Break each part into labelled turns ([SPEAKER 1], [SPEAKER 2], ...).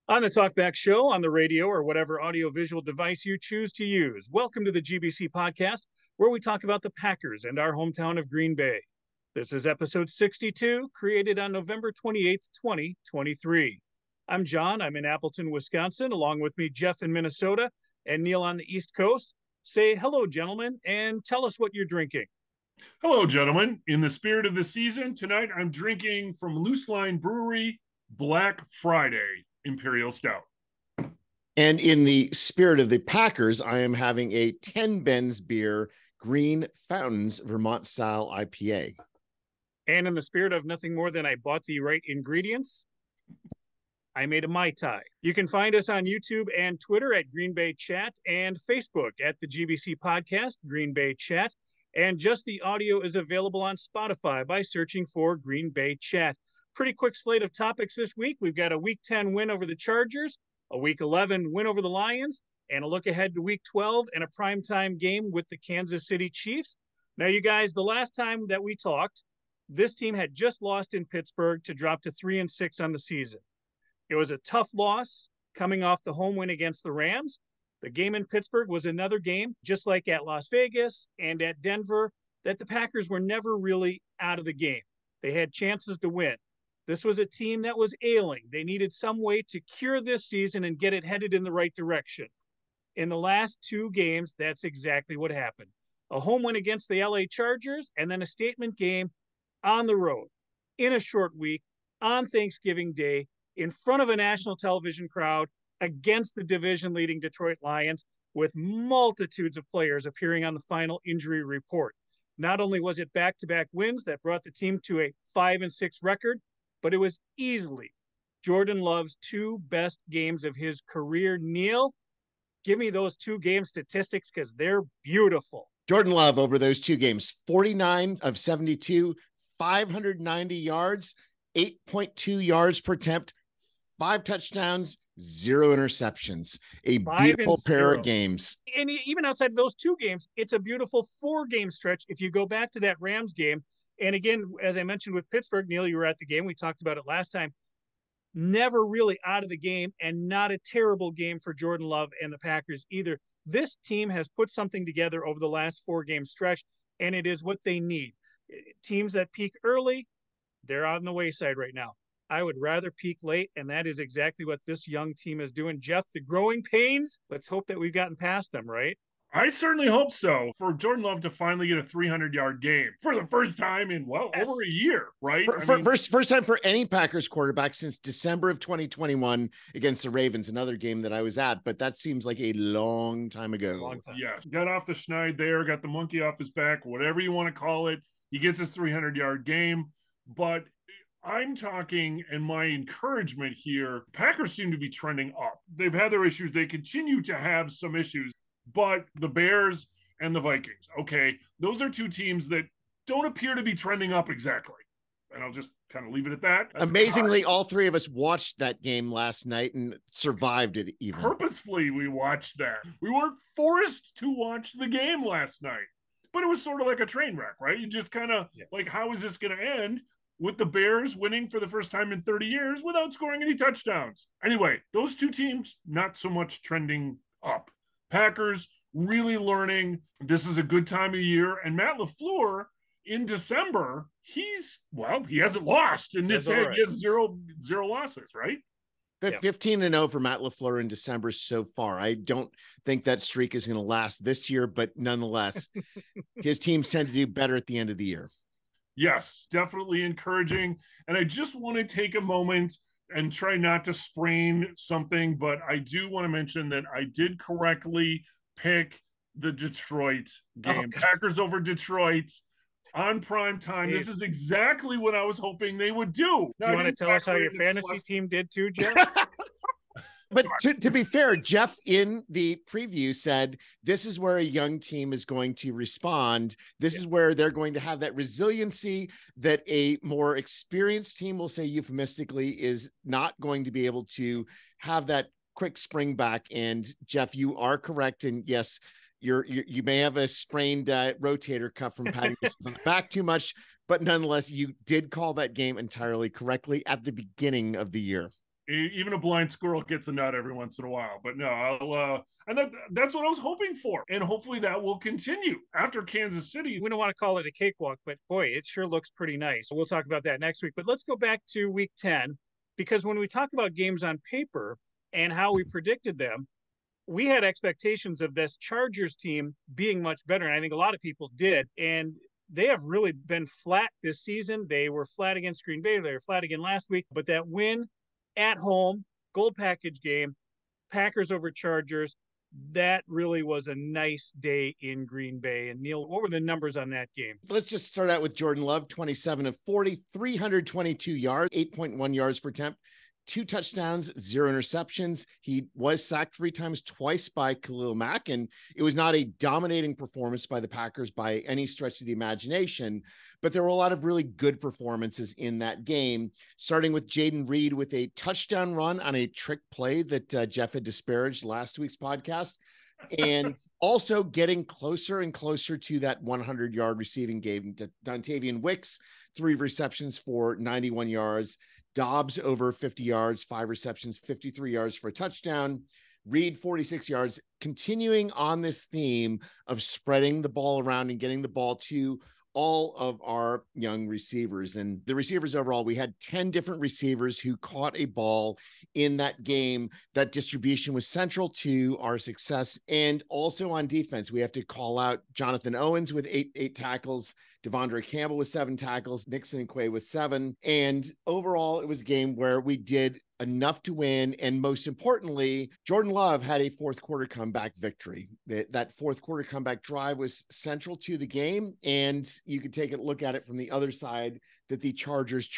[SPEAKER 1] On the Talkback Show, on the radio, or whatever audiovisual device you choose to use. Welcome to the GBC podcast, where we talk about the Packers and our hometown of Green Bay. This is episode 62, created on November 28th, 2023. I'm John. I'm in Appleton, Wisconsin. Along with me, Jeff in Minnesota, and Neil on the East Coast. Say hello, gentlemen, and tell us what you're drinking.
[SPEAKER 2] Hello, gentlemen. In the spirit of the season, tonight I'm drinking from Loose Line Brewery Black Friday Imperial Stout.
[SPEAKER 3] And in the spirit of the Packers, I am having a 10 Benz beer Green Fountains Vermont style IPA.
[SPEAKER 1] And in the spirit of nothing more than I bought the right ingredients, I made a Mai Tai. You can find us on YouTube and Twitter at Green Bay Chat and Facebook at the GBC Podcast, Green Bay Chat. And just the audio is available on Spotify by searching for Green Bay Chat. Pretty quick slate of topics this week. We've got a Week 10 win over the Chargers, a Week 11 win over the Lions, and a look ahead to Week 12 and a primetime game with the Kansas City Chiefs. Now, you guys, the last time that we talked, this team had just lost in Pittsburgh to drop to 3-6 on the season. It was a tough loss coming off the home win against the Rams. The game in Pittsburgh was another game, just like at Las Vegas and at Denver, that the Packers were never really out of the game. They had chances to win. This was a team that was ailing. They needed some way to cure this season and get it headed in the right direction. In the last two games, that's exactly what happened. A home win against the LA Chargers and then a statement game on the road in a short week on Thanksgiving Day in front of a national television crowd against the division-leading Detroit Lions with multitudes of players appearing on the final injury report. Not only was it back-to-back wins that brought the team to a 5-6 record, but it was easily Jordan Love's two best games of his career. Neil, give me those two game statistics because they're beautiful.
[SPEAKER 3] Jordan Love over those two games, 49 of 72, 590 yards, 8.2 yards per attempt, 5 touchdowns, 0 interceptions. A beautiful pair of games.
[SPEAKER 1] And even outside of those two games, it's a beautiful 4-game stretch. If you go back to that Rams game, and again, as I mentioned with Pittsburgh, Neil, you were at the game. We talked about it last time. Never really out of the game, and not a terrible game for Jordan Love and the Packers either. This team has put something together over the last 4-game stretch, and it is what they need. Teams that peak early, they're on the wayside right now. I would rather peak late, and that is exactly what this young team is doing. Jeff, the growing pains, let's hope that we've gotten past them, right?
[SPEAKER 2] I certainly hope so. For Jordan Love to finally get a 300-yard game for the first time in, over a year, right?
[SPEAKER 3] First time for any Packers quarterback since December of 2021 against the Ravens, another game that I was at, but that seems like a long time ago.
[SPEAKER 2] Long time. Yes, got off the schneid there, got the monkey off his back, whatever you want to call it. He gets his 300-yard game, but I'm talking, and my encouragement here, Packers seem to be trending up. They've had their issues. They continue to have some issues, but the Bears and the Vikings, okay, those are two teams that don't appear to be trending up exactly. And I'll just kind of leave it at that.
[SPEAKER 3] Amazingly, all three of us watched that game last night and survived it even.
[SPEAKER 2] Purposefully, we watched that. We weren't forced to watch the game last night, but it was sort of like a train wreck, right? You just kind of like, how is this going to end? With the Bears winning for the first time in 30 years without scoring any touchdowns. Anyway, those two teams, not so much trending up. Packers really learning this is a good time of year. And Matt LaFleur in December, he hasn't lost. In this head, he has zero losses, right?
[SPEAKER 3] 15-0 for Matt LaFleur in December so far. I don't think that streak is going to last this year, but nonetheless, his teams tend to do better at the end of the year.
[SPEAKER 2] Yes, definitely encouraging. And I just want to take a moment and try not to sprain something, but I do want to mention that I did correctly pick the Detroit game. Packers over Detroit on prime time. This is exactly what I was hoping they would do.
[SPEAKER 1] Do you want to tell us how your fantasy team did too, Jeff?
[SPEAKER 3] But to be fair, Jeff in the preview said, this is where a young team is going to respond. This is where they're going to have that resiliency that a more experienced team, will say euphemistically, is not going to be able to have that quick spring back. And Jeff, you are correct. And yes, you may have a sprained rotator cuff from patting yourself back too much, but nonetheless, you did call that game entirely correctly at the beginning of the year.
[SPEAKER 2] Even a blind squirrel gets a nut every once in a while. But no, and that's what I was hoping for. And hopefully that will continue after Kansas City.
[SPEAKER 1] We don't want to call it a cakewalk, but boy, it sure looks pretty nice. We'll talk about that next week. But let's go back to week 10, because when we talk about games on paper and how we predicted them, we had expectations of this Chargers team being much better. And I think a lot of people did. And they have really been flat this season. They were flat against Green Bay. They were flat again last week. But that win at home, gold package game, Packers over Chargers, that really was a nice day in Green Bay. And Neil, what were the numbers on that game?
[SPEAKER 3] Let's just start out with Jordan Love, 27 of 40, 322 yards, 8.1 yards per attempt, 2 touchdowns, 0 interceptions. He was sacked 3 times, twice by Khalil Mack, and it was not a dominating performance by the Packers by any stretch of the imagination, but there were a lot of really good performances in that game, starting with Jaden Reed with a touchdown run on a trick play that Jeff had disparaged last week's podcast, and also getting closer and closer to that 100-yard receiving game. Dontavian Wicks, 3 receptions for 91 yards. Dobbs over 50 yards, 5 receptions, 53 yards for a touchdown. Reed, 46 yards, continuing on this theme of spreading the ball around and getting the ball to all of our young receivers. And the receivers overall, we had 10 different receivers who caught a ball in that game. That distribution was central to our success. And also on defense, we have to call out Jonathan Owens with eight tackles, Devondre Campbell with 7 tackles, Nixon and Quay with 7. And overall, it was a game where we did enough to win. And most importantly, Jordan Love had a fourth quarter comeback victory. That fourth quarter comeback drive was central to the game. And you could take a look at it from the other side, that the Chargers.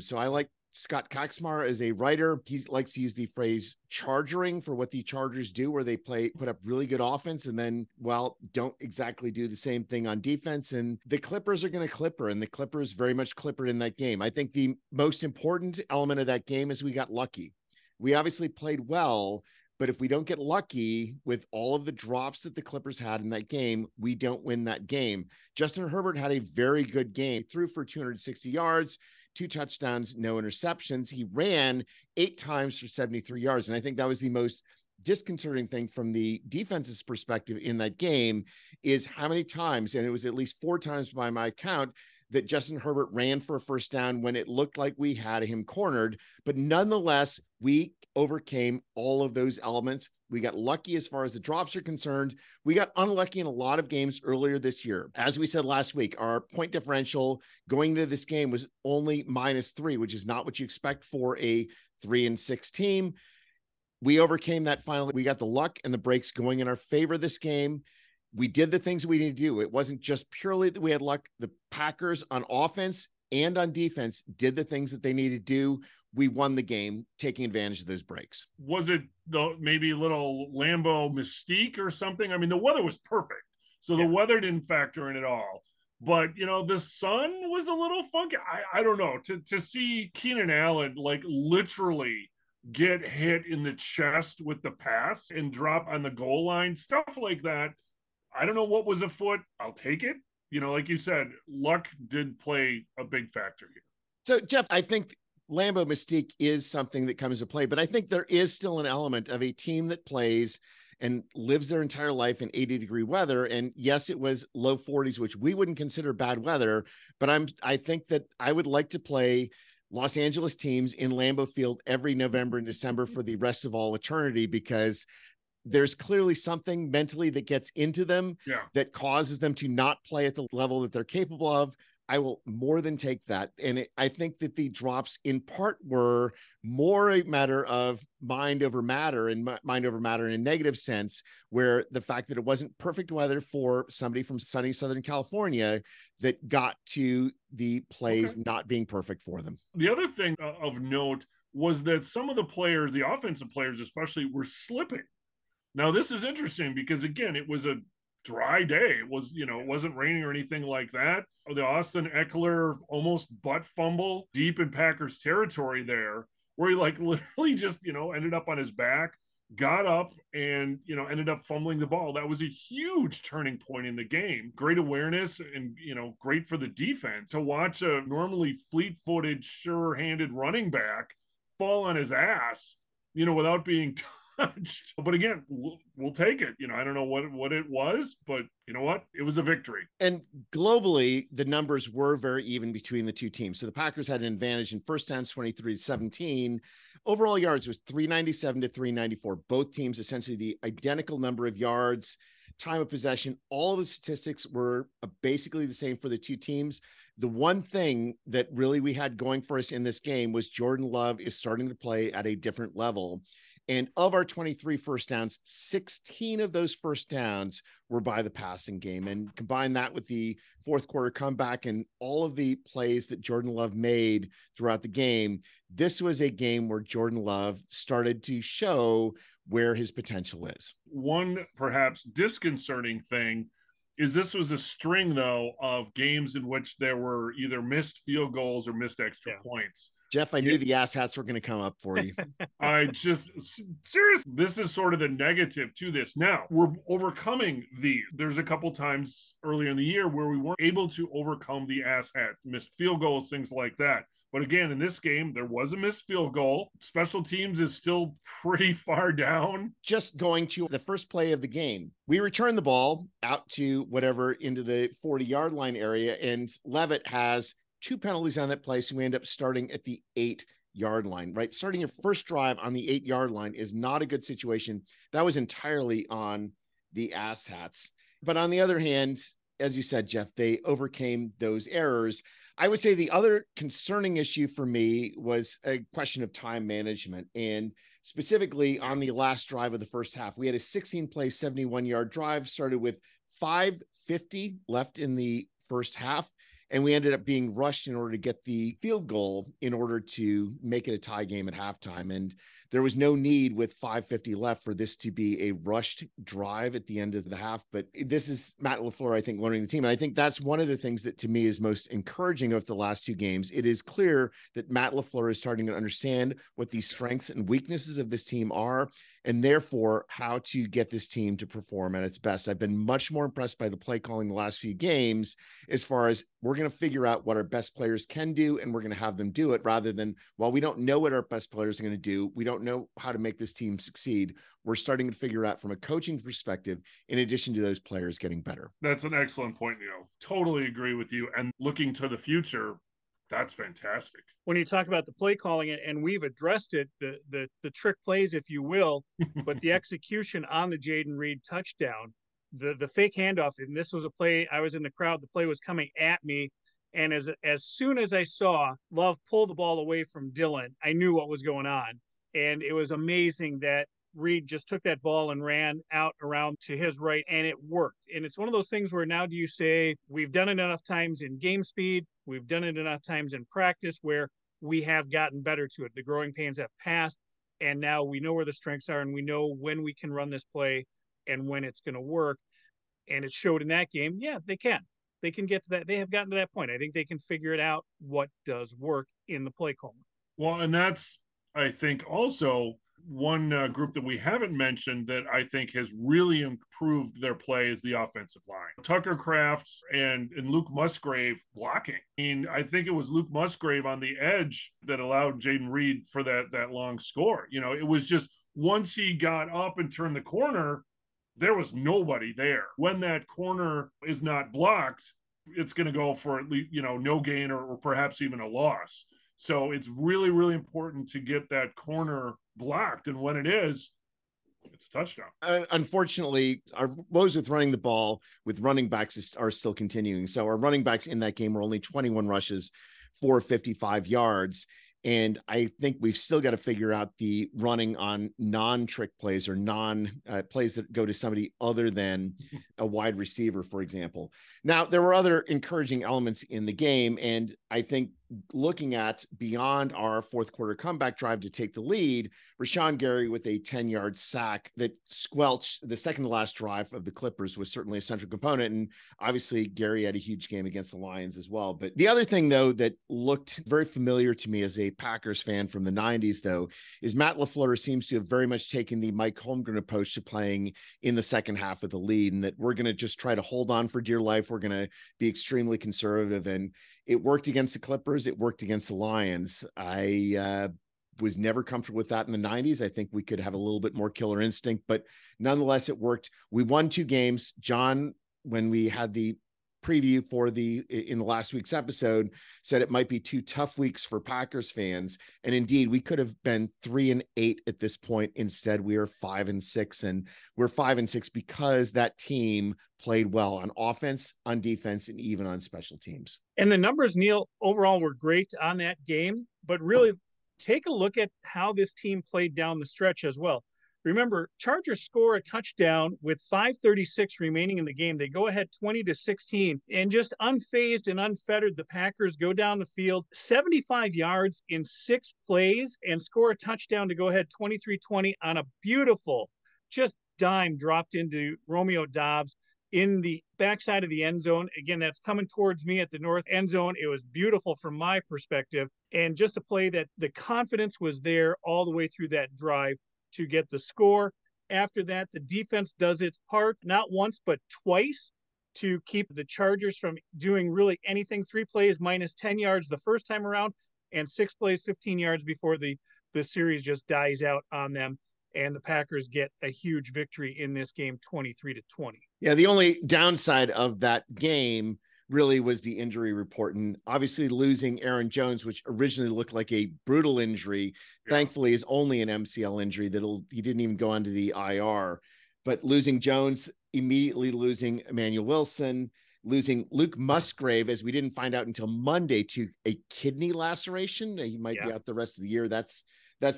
[SPEAKER 3] So I like Scott Coxmar as a writer. He likes to use the phrase chargering for what the Chargers do, where they put up really good offense and then, well, don't exactly do the same thing on defense. And the Clippers are going to clipper, and the Clippers very much clippered in that game. I think the most important element of that game is we got lucky. We obviously played well, but if we don't get lucky with all of the drops that the Clippers had in that game, we don't win that game. Justin Herbert had a very good game. He threw for 260 yards, 2 touchdowns, no interceptions. He ran 8 times for 73 yards. And I think that was the most disconcerting thing from the defense's perspective in that game, is how many times, and it was at least 4 times by my count, that Justin Herbert ran for a first down when it looked like we had him cornered. But nonetheless, we overcame all of those elements. We got lucky as far as the drops are concerned. We got unlucky in a lot of games earlier this year. As we said last week, our point differential going into this game was only -3, which is not what you expect for a 3-6 team. We overcame that finally. We got the luck and the breaks going in our favor this game. We did the things we needed to do. It wasn't just purely that we had luck. The Packers on offense and on defense did the things that they needed to do. We won the game, taking advantage of those breaks.
[SPEAKER 2] Was it maybe a little Lambeau mystique or something? I mean, the weather was perfect, so the weather didn't factor in at all. But, you know, the sun was a little funky. I don't know. To see Keenan Allen, like, literally get hit in the chest with the pass and drop on the goal line, stuff like that, I don't know what was afoot. I'll take it. You know, like you said, luck did play a big factor here.
[SPEAKER 3] So, Jeff, I think Lambeau mystique is something that comes to play, but I think there is still an element of a team that plays and lives their entire life in 80-degree weather. And yes, it was low 40s, which we wouldn't consider bad weather, but I think that I would like to play Los Angeles teams in Lambeau Field every November and December for the rest of all eternity, because there's clearly something mentally that gets into them that causes them to not play at the level that they're capable of. I will more than take that. And I think that the drops in part were more a matter of mind over matter, and mind over matter in a negative sense, where the fact that it wasn't perfect weather for somebody from sunny Southern California that got to the plays not being perfect for them.
[SPEAKER 2] The other thing of note was that some of the players, the offensive players especially, were slipping. Now, this is interesting because, again, it was a dry day. It was, you know, it wasn't raining or anything like that. The Austin Eckler almost butt fumble deep in Packers territory there, where he, like, literally just, you know, ended up on his back, got up and, you know, ended up fumbling the ball. That was a huge turning point in the game. Great awareness and, you know, great for the defense to watch a normally fleet-footed, sure-handed running back fall on his ass, without being touched. But again, we'll take it. I don't know what it was, but you know what? It was a victory.
[SPEAKER 3] And globally, the numbers were very even between the two teams. So the Packers had an advantage in first downs, 23-17. Overall yards was 397 to 394. Both teams essentially the identical number of yards, time of possession. All of the statistics were basically the same for the two teams. The one thing that really we had going for us in this game was Jordan Love is starting to play at a different level. And of our 23 first downs, 16 of those first downs were by the passing game. And combine that with the fourth quarter comeback and all of the plays that Jordan Love made throughout the game, this was a game where Jordan Love started to show where his potential is.
[SPEAKER 2] One perhaps disconcerting thing is this was a string, though, of games in which there were either missed field goals or missed extra points.
[SPEAKER 3] Jeff, I knew the asshats were going to come up for you.
[SPEAKER 2] Seriously, this is sort of the negative to this. Now, we're overcoming there's a couple times earlier in the year where we weren't able to overcome the asshat, missed field goals, things like that. But again, in this game, there was a missed field goal. Special teams is still pretty far down.
[SPEAKER 3] Just going to the first play of the game, we return the ball out to whatever into the 40-yard line area, and Levitt has 2 penalties on that play, so we end up starting at the 8-yard line, right? Starting your first drive on the 8-yard line is not a good situation. That was entirely on the asshats. But on the other hand, as you said, Jeff, they overcame those errors. I would say the other concerning issue for me was a question of time management. And specifically on the last drive of the first half, we had a 16-play, 71-yard drive, started with 5:50 left in the first half. And we ended up being rushed in order to get the field goal in order to make it a tie game at halftime. And there was no need with 5:50 left for this to be a rushed drive at the end of the half. But this is Matt LaFleur, I think, learning the team. And I think that's one of the things that to me is most encouraging of the last 2 games. It is clear that Matt LaFleur is starting to understand what the strengths and weaknesses of this team are, and therefore how to get this team to perform at its best. I've been much more impressed by the play calling the last few games as far as we're going to figure out what our best players can do, and we're going to have them do it rather than, while we don't know what our best players are going to do, we don't know how to make this team succeed. We're starting to figure out from a coaching perspective, in addition to those players getting better.
[SPEAKER 2] That's an excellent point, Neil. Totally agree with you. And looking to the future, that's fantastic.
[SPEAKER 1] When you talk about the play calling, and we've addressed it, the trick plays, if you will, but the execution on the Jaden Reed touchdown, the fake handoff, and this was a play, I was in the crowd, the play was coming at me, and as soon as I saw Love pull the ball away from Dylan, I knew what was going on. And it was amazing that Reed just took that ball and ran out around to his right, and it worked. And it's one of those things where now do you say, we've done it enough times in game speed, we've done it enough times in practice where we have gotten better to it. The growing pains have passed, and now we know where the strengths are, and we know when we can run this play and when it's going to work. And it showed in that game. Yeah, they can. They can get to that. They have gotten to that point. I think they can figure it out what does work in the play calling.
[SPEAKER 2] Well, and that's, I think, also one group that we haven't mentioned that I think has really improved their play is the offensive line. Tucker Kraft and Luke Musgrave blocking. I mean, I think it was Luke Musgrave on the edge that allowed Jaden Reed for that long score. It was just once he got up and turned the corner, there was nobody there. When that corner is not blocked, it's going to go for at least, no gain or perhaps even a loss. So it's really, really important to get that corner blocked. And when it is, it's a touchdown.
[SPEAKER 3] Unfortunately, our woes with running the ball with running backs are still continuing. So our running backs in that game were only 21 rushes for 55 yards. And I think we've still got to figure out the running on non-trick plays or plays that go to somebody other than a wide receiver, for example. Now, there were other encouraging elements in the game, and I think looking at beyond our fourth quarter comeback drive to take the lead, Rashawn Gary with a 10-yard sack that squelched the second to last drive of the Clippers was certainly a central component. And obviously Gary had a huge game against the Lions as well. But the other thing, though, that looked very familiar to me as a Packers fan from the 90s, though, is Matt LaFleur seems to have very much taken the Mike Holmgren approach to playing in the second half of the lead, and that we're going to just try to hold on for dear life. We're going to be extremely conservative, and it worked against the Clippers. It worked against the Lions. I was never comfortable with that in the 90s. I think we could have a little bit more killer instinct, but nonetheless, it worked. We won 2 games. John, when we had the preview for in the last week's episode, said it might be 2 tough weeks for Packers fans. And indeed, we could have been 3-8 at this point. Instead, we are 5-6, and we're 5-6 because that team played well on offense, on defense, and even on special teams.
[SPEAKER 1] And the numbers, Neil, overall were great on that game, but really take a look at how this team played down the stretch as well. Remember, Chargers score a touchdown with 5:36 remaining in the game. They go ahead 20-16, and just unfazed and unfettered, the Packers go down the field 75 yards in 6 plays and score a touchdown to go ahead 23-20 on a beautiful, just dime dropped into Romeo Doubs in the backside of the end zone. Again, that's coming towards me at the north end zone. It was beautiful from my perspective, and just a play that the confidence was there all the way through that drive to get the score. After that, the defense does its part, not once, but twice, to keep the Chargers from doing really anything. 3 plays minus 10 yards the first time around, and 6 plays, 15 yards before the series just dies out on them. And the Packers get a huge victory in this game, 23-20.
[SPEAKER 3] Yeah, the only downside of that game really was the injury report, and obviously losing Aaron Jones, which originally looked like a brutal injury, thankfully is only an MCL injury he didn't even go onto the IR. But losing Jones, immediately losing Emmanuel Wilson, losing Luke Musgrave, as we didn't find out until Monday, to a kidney laceration. He might be out the rest of the year. That's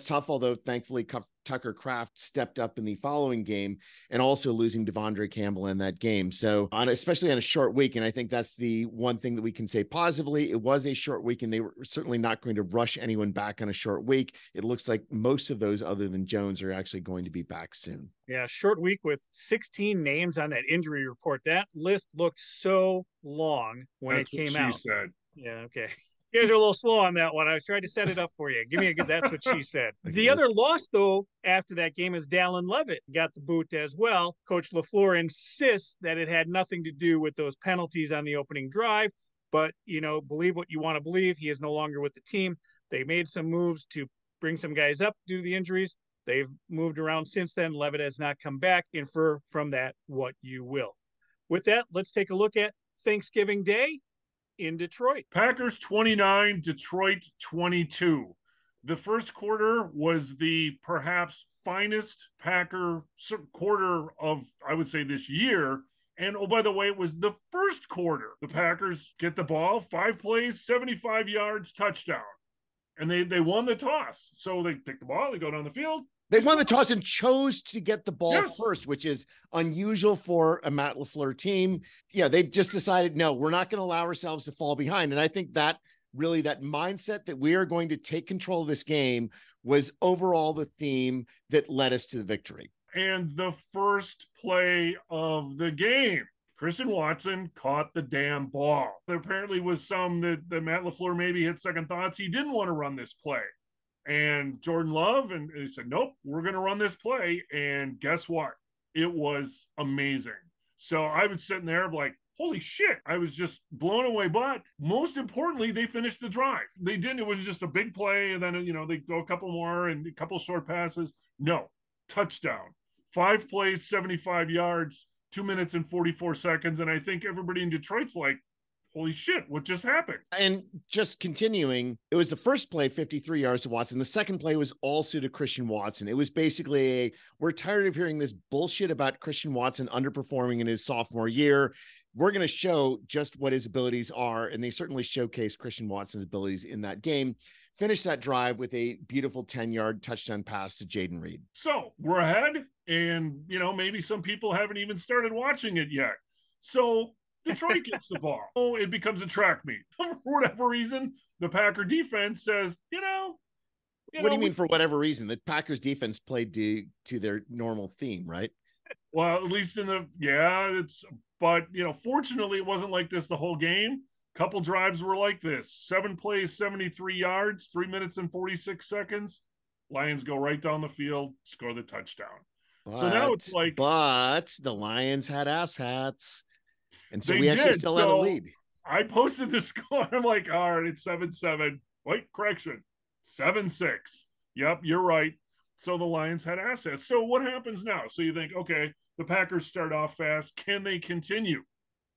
[SPEAKER 3] tough, although thankfully Tucker Kraft stepped up in the following game, and also losing Devondre Campbell in that game. So especially on a short week. And I think that's the one thing that we can say positively. It was a short week, and they were certainly not going to rush anyone back on a short week. It looks like most of those other than Jones are actually going to be back soon.
[SPEAKER 1] Yeah, short week with 16 names on that injury report. That list looked so long when it came out.
[SPEAKER 2] She said.
[SPEAKER 1] Yeah, okay. You guys are a little slow on that one. I was trying to set it up for you. Give me a good, that's what she said. The other loss, though, after that game is Dallin Levitt got the boot as well. Coach LaFleur insists that it had nothing to do with those penalties on the opening drive. But, believe what you want to believe. He is no longer with the team. They made some moves to bring some guys up due to the injuries. They've moved around since then. Levitt has not come back. Infer from that what you will. With that, let's take a look at Thanksgiving Day in Detroit.
[SPEAKER 2] Packers 29, Detroit 22. The first quarter was the perhaps finest Packer quarter of, I would say, this year. And oh, by the way, it was the first quarter. The Packers get the ball, 5 plays, 75 yards, touchdown. And they won the toss. So they take the ball, they go down the field.
[SPEAKER 3] They won the toss and chose to get the ball first, which is unusual for a Matt LaFleur team. Yeah, they just decided, no, we're not going to allow ourselves to fall behind. And I think that really that mindset that we are going to take control of this game was overall the theme that led us to the victory.
[SPEAKER 2] And the first play of the game, Christian Watson caught the damn ball. There apparently was some that Matt LaFleur maybe had second thoughts. He didn't want to run this play. And Jordan Love, and he said, nope, we're going to run this play. And guess what? It was amazing. So I was sitting there like, holy shit. I was just blown away. But most importantly, they finished the drive. They didn't. It was just a big play. And then, they go a couple more and a couple short passes. No, touchdown. 5 plays, 75 yards, 2 minutes and 44 seconds. And I think everybody in Detroit's like, holy shit, what just happened?
[SPEAKER 3] And just continuing, it was the first play, 53 yards to Watson. The second play was also to Christian Watson. It was basically we're tired of hearing this bullshit about Christian Watson underperforming in his sophomore year. We're going to show just what his abilities are. And they certainly showcased Christian Watson's abilities in that game. Finished that drive with a beautiful 10-yard touchdown pass to Jaden Reed.
[SPEAKER 2] So we're ahead. And, maybe some people haven't even started watching it yet. So Detroit gets the ball. Oh, it becomes a track meet. For whatever reason, the Packer defense says,
[SPEAKER 3] what do you mean for whatever reason? The Packers defense played to their normal theme, right?
[SPEAKER 2] Well, at least fortunately it wasn't like this the whole game. Couple drives were like this. 7 plays, 73 yards, 3 minutes and 46 seconds. Lions go right down the field, score the touchdown. So now it's like...
[SPEAKER 3] But the Lions had ass hats. And so we actually still had a lead.
[SPEAKER 2] I posted the score. I'm like, all right, it's 7-7. Wait, correction. 7-6. Yep, you're right. So the Lions had assets. So what happens now? So you think, okay, the Packers start off fast. Can they continue?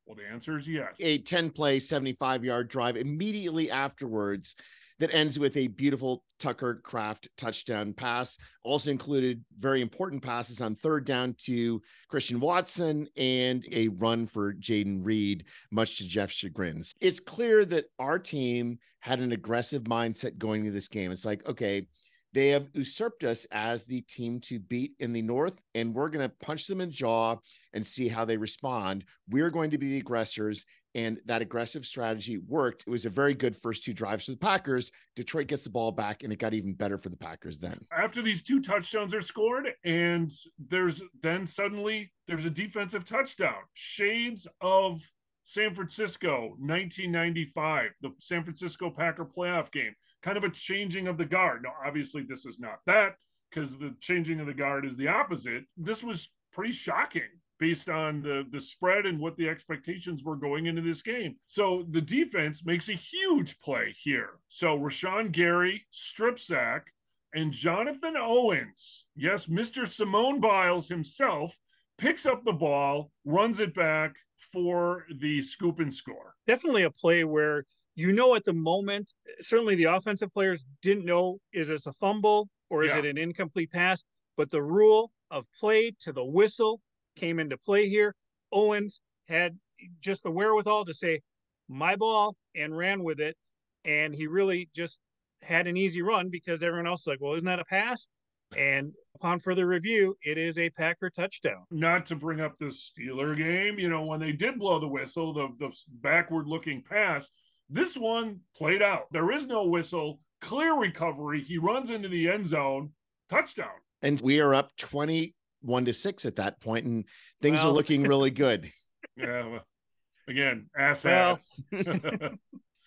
[SPEAKER 2] Well, the answer is yes.
[SPEAKER 3] A 10-play, 75-yard drive immediately afterwards that ends with a beautiful Tucker Kraft touchdown pass. Also included very important passes on third down to Christian Watson and a run for Jaden Reed, much to Jeff's chagrin. It's clear that our team had an aggressive mindset going into this game. It's like, okay, they have usurped us as the team to beat in the North, and we're going to punch them in the jaw and see how they respond. We're going to be the aggressors, and that aggressive strategy worked. It was a very good first two drives for the Packers. Detroit gets the ball back, and it got even better for the Packers then.
[SPEAKER 2] After these 2 touchdowns are scored, and suddenly there's a defensive touchdown. Shades of San Francisco, 1995, the San Francisco Packer playoff game. Kind of a changing of the guard. Now, obviously, this is not that, because the changing of the guard is the opposite. This was pretty shocking based on the spread and what the expectations were going into this game. So the defense makes a huge play here. So Rashawn Gary, strip sack, and Jonathan Owens, yes, Mr. Simone Biles himself, picks up the ball, runs it back for the scoop and score.
[SPEAKER 1] Definitely a play where, at the moment, certainly the offensive players didn't know, is this a fumble or is it an incomplete pass? But the rule of play to the whistle came into play here. Owens had just the wherewithal to say, my ball, and ran with it. And he really just had an easy run because everyone else was like, well, isn't that a pass? And upon further review, it is a Packer touchdown.
[SPEAKER 2] Not to bring up the Steeler game, when they did blow the whistle, the backward-looking pass, this one played out. There is no whistle, clear recovery. He runs into the end zone, touchdown.
[SPEAKER 3] And we are up 21-6 at that point, and things are looking really good.
[SPEAKER 2] Yeah, well, again, assets.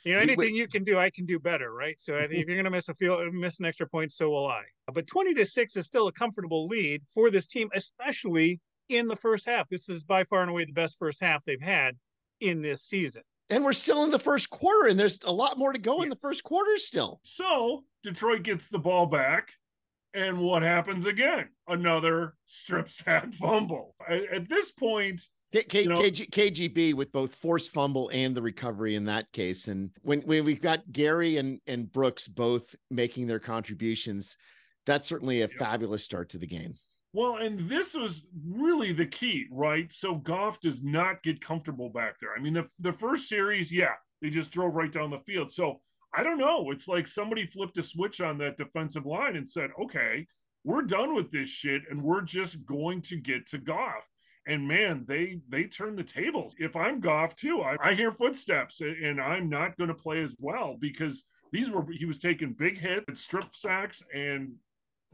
[SPEAKER 1] Anything you can do, I can do better, right? So I think if you're going to miss an extra point, so will I. But 20-6 is still a comfortable lead for this team, especially in the first half. This is by far and away the best first half they've had in this season.
[SPEAKER 3] And we're still in the first quarter, and there's a lot more to go in the first quarter still.
[SPEAKER 2] So Detroit gets the ball back, and what happens again? Another strip sack fumble. At this point,
[SPEAKER 3] KGB with both forced fumble and the recovery in that case. And when we've got Gary and Brooks both making their contributions, that's certainly a fabulous start to the game.
[SPEAKER 2] Well, and this was really the key, right? So Goff does not get comfortable back there. I mean, the first series, they just drove right down the field. So I don't know. It's like somebody flipped a switch on that defensive line and said, okay, we're done with this shit, and we're just going to get to Goff. And man, they turn the tables. If I'm Goff too, I hear footsteps, and I'm not going to play as well because he was taking big hits, strip sacks, and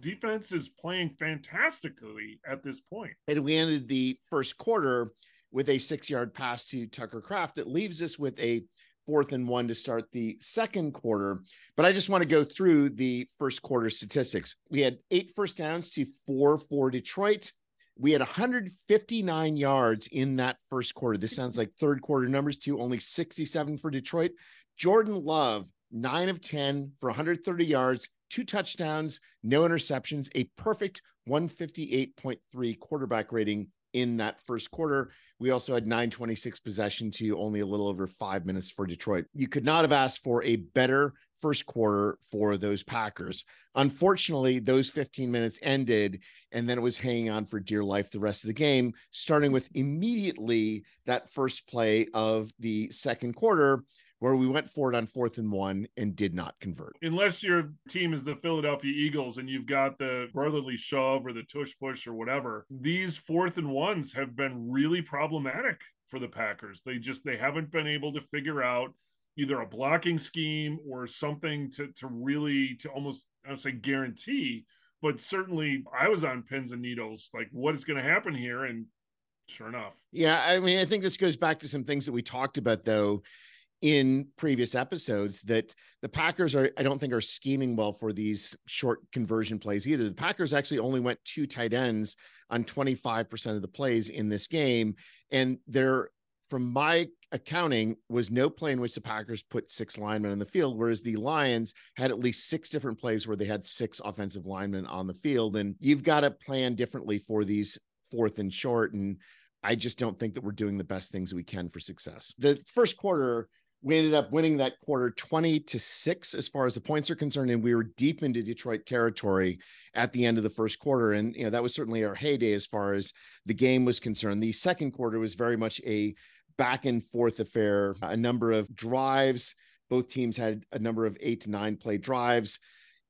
[SPEAKER 2] defense is playing fantastically at this point.
[SPEAKER 3] And we ended the first quarter with a 6-yard pass to Tucker Kraft that leaves us with a 4th and 1 to start the second quarter. But I just want to go through the first quarter statistics. We had 8 first downs to 4 for Detroit. We had 159 yards in that first quarter. This sounds like third quarter numbers too, only 67 for Detroit. Jordan Love, 9 of 10 for 130 yards, 2 touchdowns, no interceptions, a perfect 158.3 quarterback rating in that first quarter. We also had 9:26 possession to only a little over 5 minutes for Detroit. You could not have asked for a better first quarter for those Packers. Unfortunately, those 15 minutes ended, and then it was hanging on for dear life the rest of the game, starting with immediately that first play of the second quarter, where we went for it on 4th and 1 and did not convert.
[SPEAKER 2] Unless your team is the Philadelphia Eagles and you've got the brotherly shove or the tush push or whatever, these 4th and 1s have been really problematic for the Packers. They haven't been able to figure out either a blocking scheme or something to almost, I would say, guarantee, but certainly I was on pins and needles, like what is going to happen here? And sure enough.
[SPEAKER 3] Yeah. I mean, I think this goes back to some things that we talked about though in previous episodes, that the Packers I don't think are scheming well for these short conversion plays either. The Packers actually only went 2 tight ends on 25% of the plays in this game, and they're from my accounting, was no play in which the Packers put 6 linemen on the field, whereas the Lions had at least 6 different plays where they had 6 offensive linemen on the field. And you've got to plan differently for these 4th and short. And I just don't think that we're doing the best things we can for success. The first quarter, we ended up winning that quarter 20-6 as far as the points are concerned. And we were deep into Detroit territory at the end of the first quarter. And, that was certainly our heyday as far as the game was concerned. The second quarter was very much a back and forth affair, a number of drives. Both teams had a number of 8 to 9 play drives.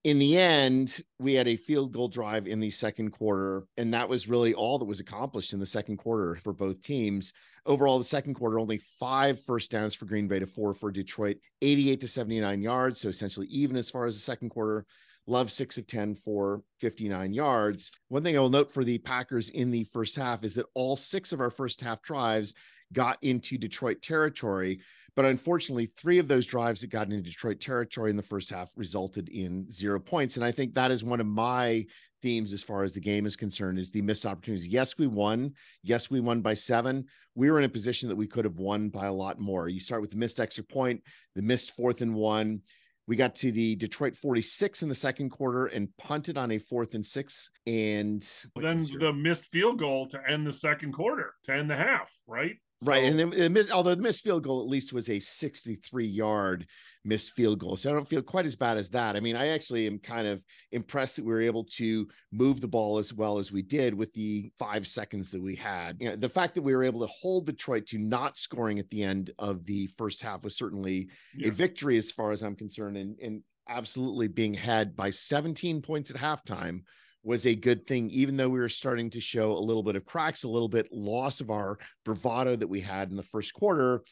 [SPEAKER 3] In the end, we had a field goal drive in the second quarter, and that was really all that was accomplished in the second quarter for both teams. Overall, the second quarter, only 5 first downs for Green Bay to 4 for Detroit, 88 to 79 yards. So essentially even as far as the second quarter. Love 6 of 10 for 59 yards. One thing I will note for the Packers in the first half is that all 6 of our first half drives got into Detroit territory. But unfortunately, 3 of those drives that got into Detroit territory in the first half resulted in 0 points. And I think that is one of my themes as far as the game is concerned, is the missed opportunities. Yes, we won. Yes, we won by 7. We were in a position that we could have won by a lot more. You start with the missed extra point, the missed 4th and 1. We got to the Detroit 46 in the second quarter and punted on a 4th and 6. And
[SPEAKER 2] then the missed field goal to end the second quarter, to end the half, right?
[SPEAKER 3] Right. So, and then although the missed field goal at least was a 63-yard missed field goal. So I don't feel quite as bad as that. I mean, I actually am kind of impressed that we were able to move the ball as well as we did with the 5 seconds that we had. The fact that we were able to hold Detroit to not scoring at the end of the first half was certainly a victory as far as I'm concerned, and absolutely being ahead by 17 points at halftime was a good thing, even though we were starting to show a little bit of cracks, a little bit loss of our bravado that we had in the first quarter.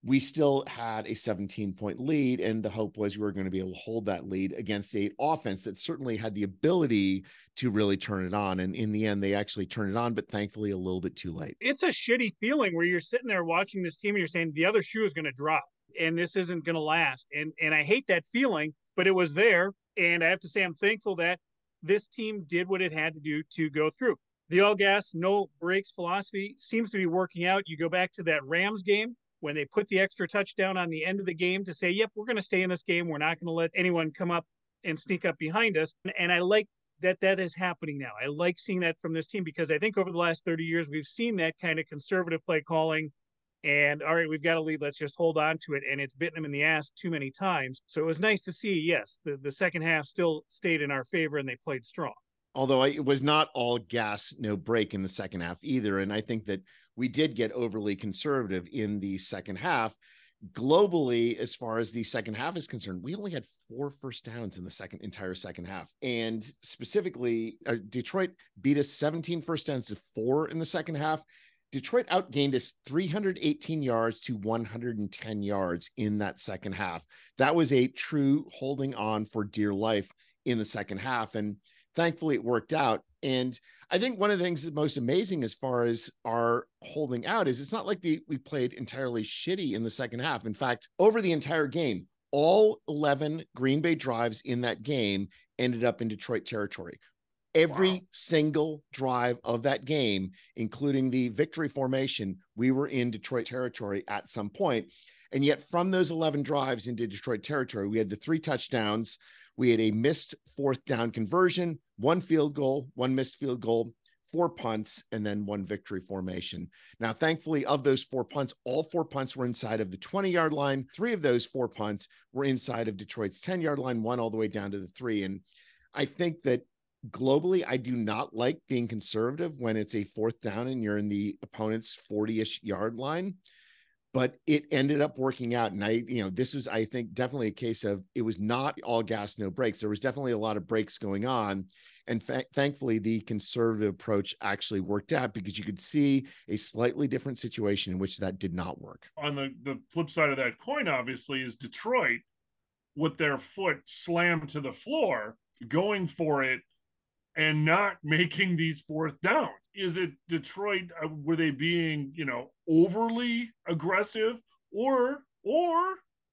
[SPEAKER 3] We still had a 17-point lead, and the hope was we were going to be able to hold that lead against an offense that certainly had the ability to really turn it on. And in the end, they actually turned it on, but thankfully a little bit too late.
[SPEAKER 1] It's a shitty feeling where you're sitting there watching this team and you're saying the other shoe is going to drop and this isn't going to last. And I hate that feeling, but it was there. And I have to say, I'm thankful that this team did what it had to do to go through. The all gas, no brakes philosophy seems to be working out. You go back to that Rams game when they put the extra touchdown on the end of the game to say, yep, we're going to stay in this game. We're not going to let anyone come up and sneak up behind us. And I like that is happening now. I like seeing that from this team because I think over the last 30 years, we've seen that kind of conservative play calling. And all right, we've got a lead. Let's just hold on to it. And it's bitten them in the ass too many times. So it was nice to see, yes, the second half still stayed in our favor and they played strong.
[SPEAKER 3] Although it was not all gas, no break in the second half either. And I think that we did get overly conservative in the second half. Globally, as far as the second half is concerned, we only had 4 first downs in the entire second half. And specifically, Detroit beat us 17 first downs to 4 in the second half. Detroit outgained us 318 yards to 110 yards in that second half. That was a true holding on for dear life in the second half. And thankfully it worked out. And I think one of the things that's most amazing as far as our holding out is it's not like we played entirely shitty in the second half. In fact, over the entire game, all 11 Green Bay drives in that game ended up in Detroit territory. Every single drive of that game, including the victory formation, we were in Detroit territory at some point. And yet from those 11 drives into Detroit territory, we had the 3 touchdowns. We had a missed 4th down conversion, 1 field goal, 1 missed field goal, 4 punts, and then 1 victory formation. Now, thankfully, of those 4 punts, all 4 punts were inside of the 20-yard line. 3 of those 4 punts were inside of Detroit's 10-yard line, 1 all the way down to the 3. And I think that globally, I do not like being conservative when it's a 4th down and you're in the opponent's 40-ish yard line, but it ended up working out. And this was, I think, definitely a case of it was not all gas, no brakes. There was definitely a lot of brakes going on. And thankfully, the conservative approach actually worked out because you could see a slightly different situation in which that did not work.
[SPEAKER 2] On the flip side of that coin, obviously, is Detroit with their foot slammed to the floor, going for it, and not making these 4th downs. Is it Detroit? Were they being, overly aggressive, or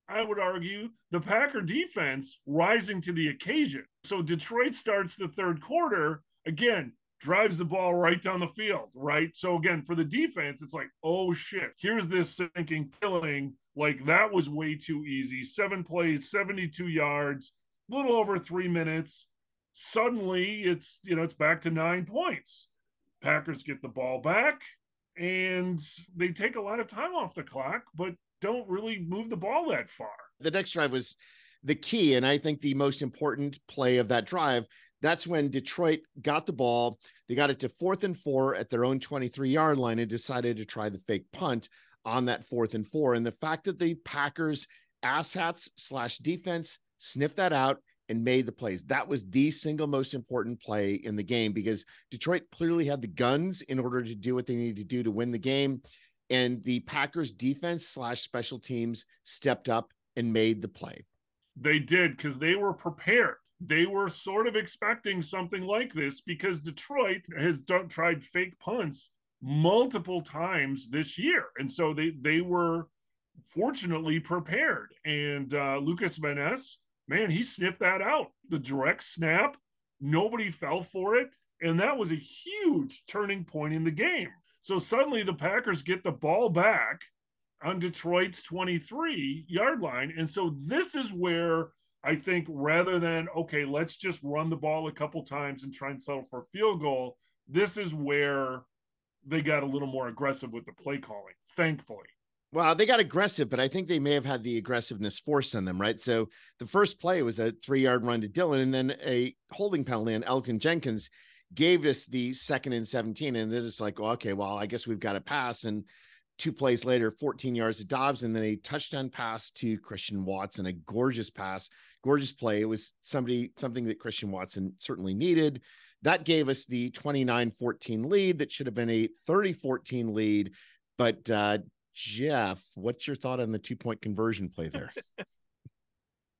[SPEAKER 2] I would argue the Packer defense rising to the occasion? So Detroit starts the third quarter again, drives the ball right down the field, right? So again, for the defense, it's like, oh shit, here's this sinking feeling like that was way too easy. 7 plays, 72 yards, a little over 3 minutes. Suddenly it's back to 9 points. Packers get the ball back and they take a lot of time off the clock, but don't really move the ball that far.
[SPEAKER 3] The next drive was the key, and I think the most important play of that drive. That's when Detroit got the ball. They got it to 4th and 4 at their own 23-yard line and decided to try the fake punt on that 4th and 4. And the fact that the Packers asshats / defense sniffed that out and made the plays, that was the single most important play in the game, because Detroit clearly had the guns in order to do what they needed to do to win the game. And the Packers defense / special teams stepped up and made the play.
[SPEAKER 2] They did, because they were prepared. They were sort of expecting something like this, because Detroit has tried fake punts multiple times this year. And so they were fortunately prepared. And Lucas Van Ness, man, he sniffed that out. The direct snap, nobody fell for it. And that was a huge turning point in the game. So suddenly the Packers get the ball back on Detroit's 23-yard line. And so this is where I think, rather than, okay, let's just run the ball a couple times and try and settle for a field goal, this is where they got a little more aggressive with the play calling, thankfully.
[SPEAKER 3] Well, they got aggressive, but I think they may have had the aggressiveness forced on them, right? So the first play was a 3-yard run to Dillon, and then a holding penalty on Elgton Jenkins gave us the 2nd and 17. And they're just like, well, okay, well, I guess we've got to pass. And 2 plays later, 14 yards to Dobbs, and then a touchdown pass to Christian Watson, a gorgeous pass, gorgeous play. It was something that Christian Watson certainly needed. That gave us the 29-14 lead that should have been a 30-14 lead. But Jeff, what's your thought on the 2-point conversion play there?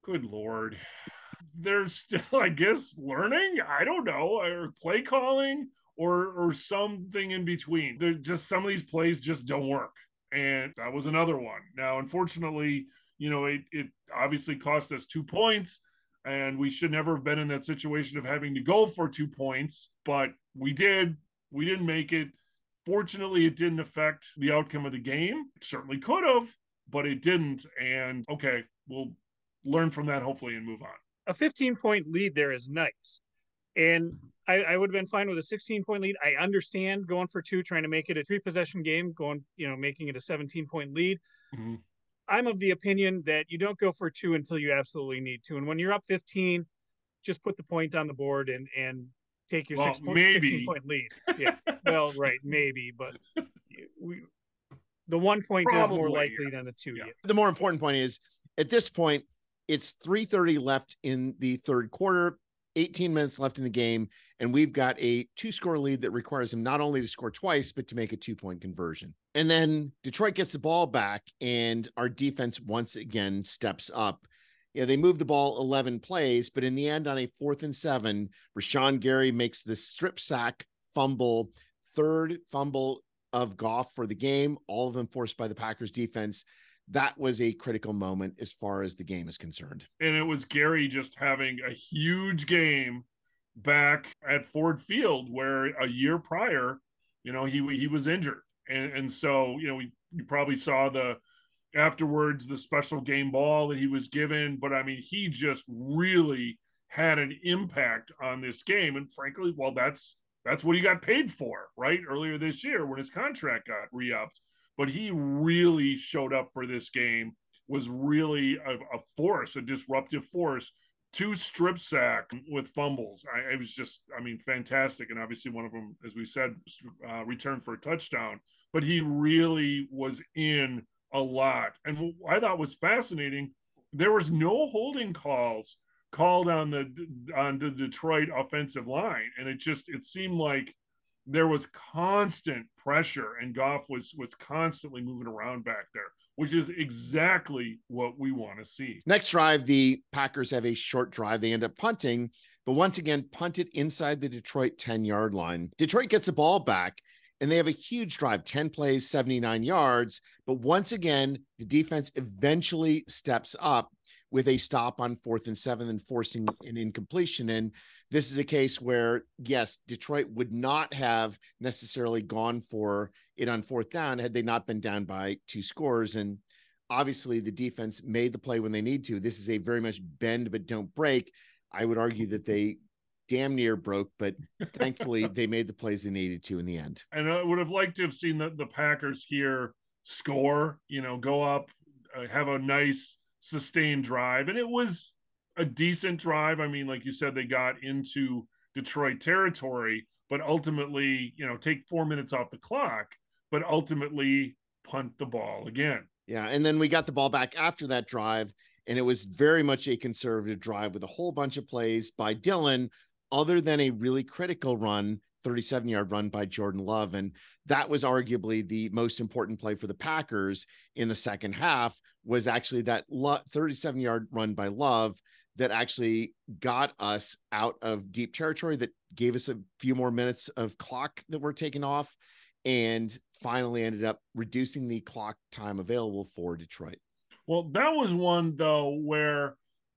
[SPEAKER 2] Good Lord. They're still, I guess, learning. I don't know, or play calling or something in between. They're just, some of these plays just don't work. And that was another one. Now, unfortunately, it obviously cost us 2 points, and we should never have been in that situation of having to go for 2 points, but we did. We didn't make it. Fortunately, it didn't affect the outcome of the game. It certainly could have, but it didn't. And okay, we'll learn from that, hopefully, and move on.
[SPEAKER 1] A 15-point lead there is nice. And I would have been fine with a 16-point lead. I understand going for 2, trying to make it a 3-possession game, making it a 17-point lead.
[SPEAKER 2] Mm-hmm.
[SPEAKER 1] I'm of the opinion that you don't go for 2 until you absolutely need to. And when you're up 15, just put the point on the board and take your 16-point lead. Yeah, well, right, maybe, but the 1 point probably is more likely than the 2.
[SPEAKER 2] Yeah.
[SPEAKER 3] The more important point is, at this point, it's 3:30 left in the third quarter, 18 minutes left in the game, and we've got a 2-score lead that requires him not only to score twice, but to make a 2-point conversion. And then Detroit gets the ball back, and our defense once again steps up. They moved the ball 11 plays, but in the end, on a 4th and 7, Rashawn Gary makes the strip sack fumble, 3rd fumble of Goff for the game, all of them forced by the Packers defense. That was a critical moment as far as the game is concerned.
[SPEAKER 2] And it was Gary just having a huge game back at Ford Field, where a year prior, he was injured. And so, you probably saw afterwards the special game ball that he was given. But I mean, he just really had an impact on this game. And frankly, well, that's what he got paid for, right? Earlier this year when his contract got re-upped. But he really showed up for this game, was really a force, a disruptive force. 2 strip sacks with fumbles. It was just, fantastic. And obviously one of them, as we said, returned for a touchdown. But he really was in a lot. And what I thought was fascinating, there was no holding calls called on the Detroit offensive line. And it seemed like there was constant pressure, and Goff was constantly moving around back there, which is exactly what we want to see.
[SPEAKER 3] Next drive, the Packers have a short drive. They end up punting, but once again, punted inside the Detroit 10-yard line. Detroit gets the ball back, and they have a huge drive, 10 plays, 79 yards. But once again, the defense eventually steps up with a stop on 4th and 7 and forcing an incompletion. And this is a case where, yes, Detroit would not have necessarily gone for it on fourth down had they not been down by 2 scores. And obviously the defense made the play when they need to. This is a very much bend but don't break. I would argue that they damn near broke, but thankfully they made the plays they needed to in the end.
[SPEAKER 2] And I would have liked to have seen the Packers here score, go up, have a nice sustained drive. And it was a decent drive. I mean, like you said, they got into Detroit territory, but ultimately, take 4 minutes off the clock, but ultimately punt the ball again.
[SPEAKER 3] Yeah. And then we got the ball back after that drive, and it was very much a conservative drive with a whole bunch of plays by Dillon, other than a really critical run, 37-yard run by Jordan Love. And that was arguably the most important play for the Packers in the second half, was actually that 37-yard run by Love that actually got us out of deep territory, that gave us a few more minutes of clock that were taken off, and finally ended up reducing the clock time available for Detroit.
[SPEAKER 2] Well, that was one, though, where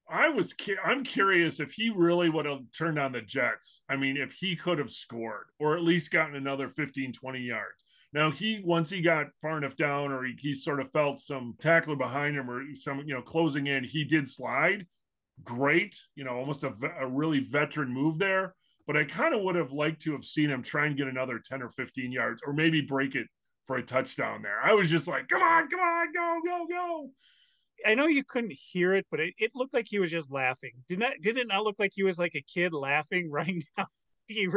[SPEAKER 2] I'm curious if he really would have turned on the Jets. I mean, if he could have scored or at least gotten another 15, 20 yards. Now, once he got far enough down, or he sort of felt some tackler behind him, or some, closing in, he did slide. Great, almost a really veteran move there. But I kind of would have liked to have seen him try and get another 10 or 15 yards, or maybe break it for a touchdown there. I was just like, come on, go.
[SPEAKER 1] I know you couldn't hear it, but it looked like he was just laughing. Did it not look like he was like a kid laughing, running down? He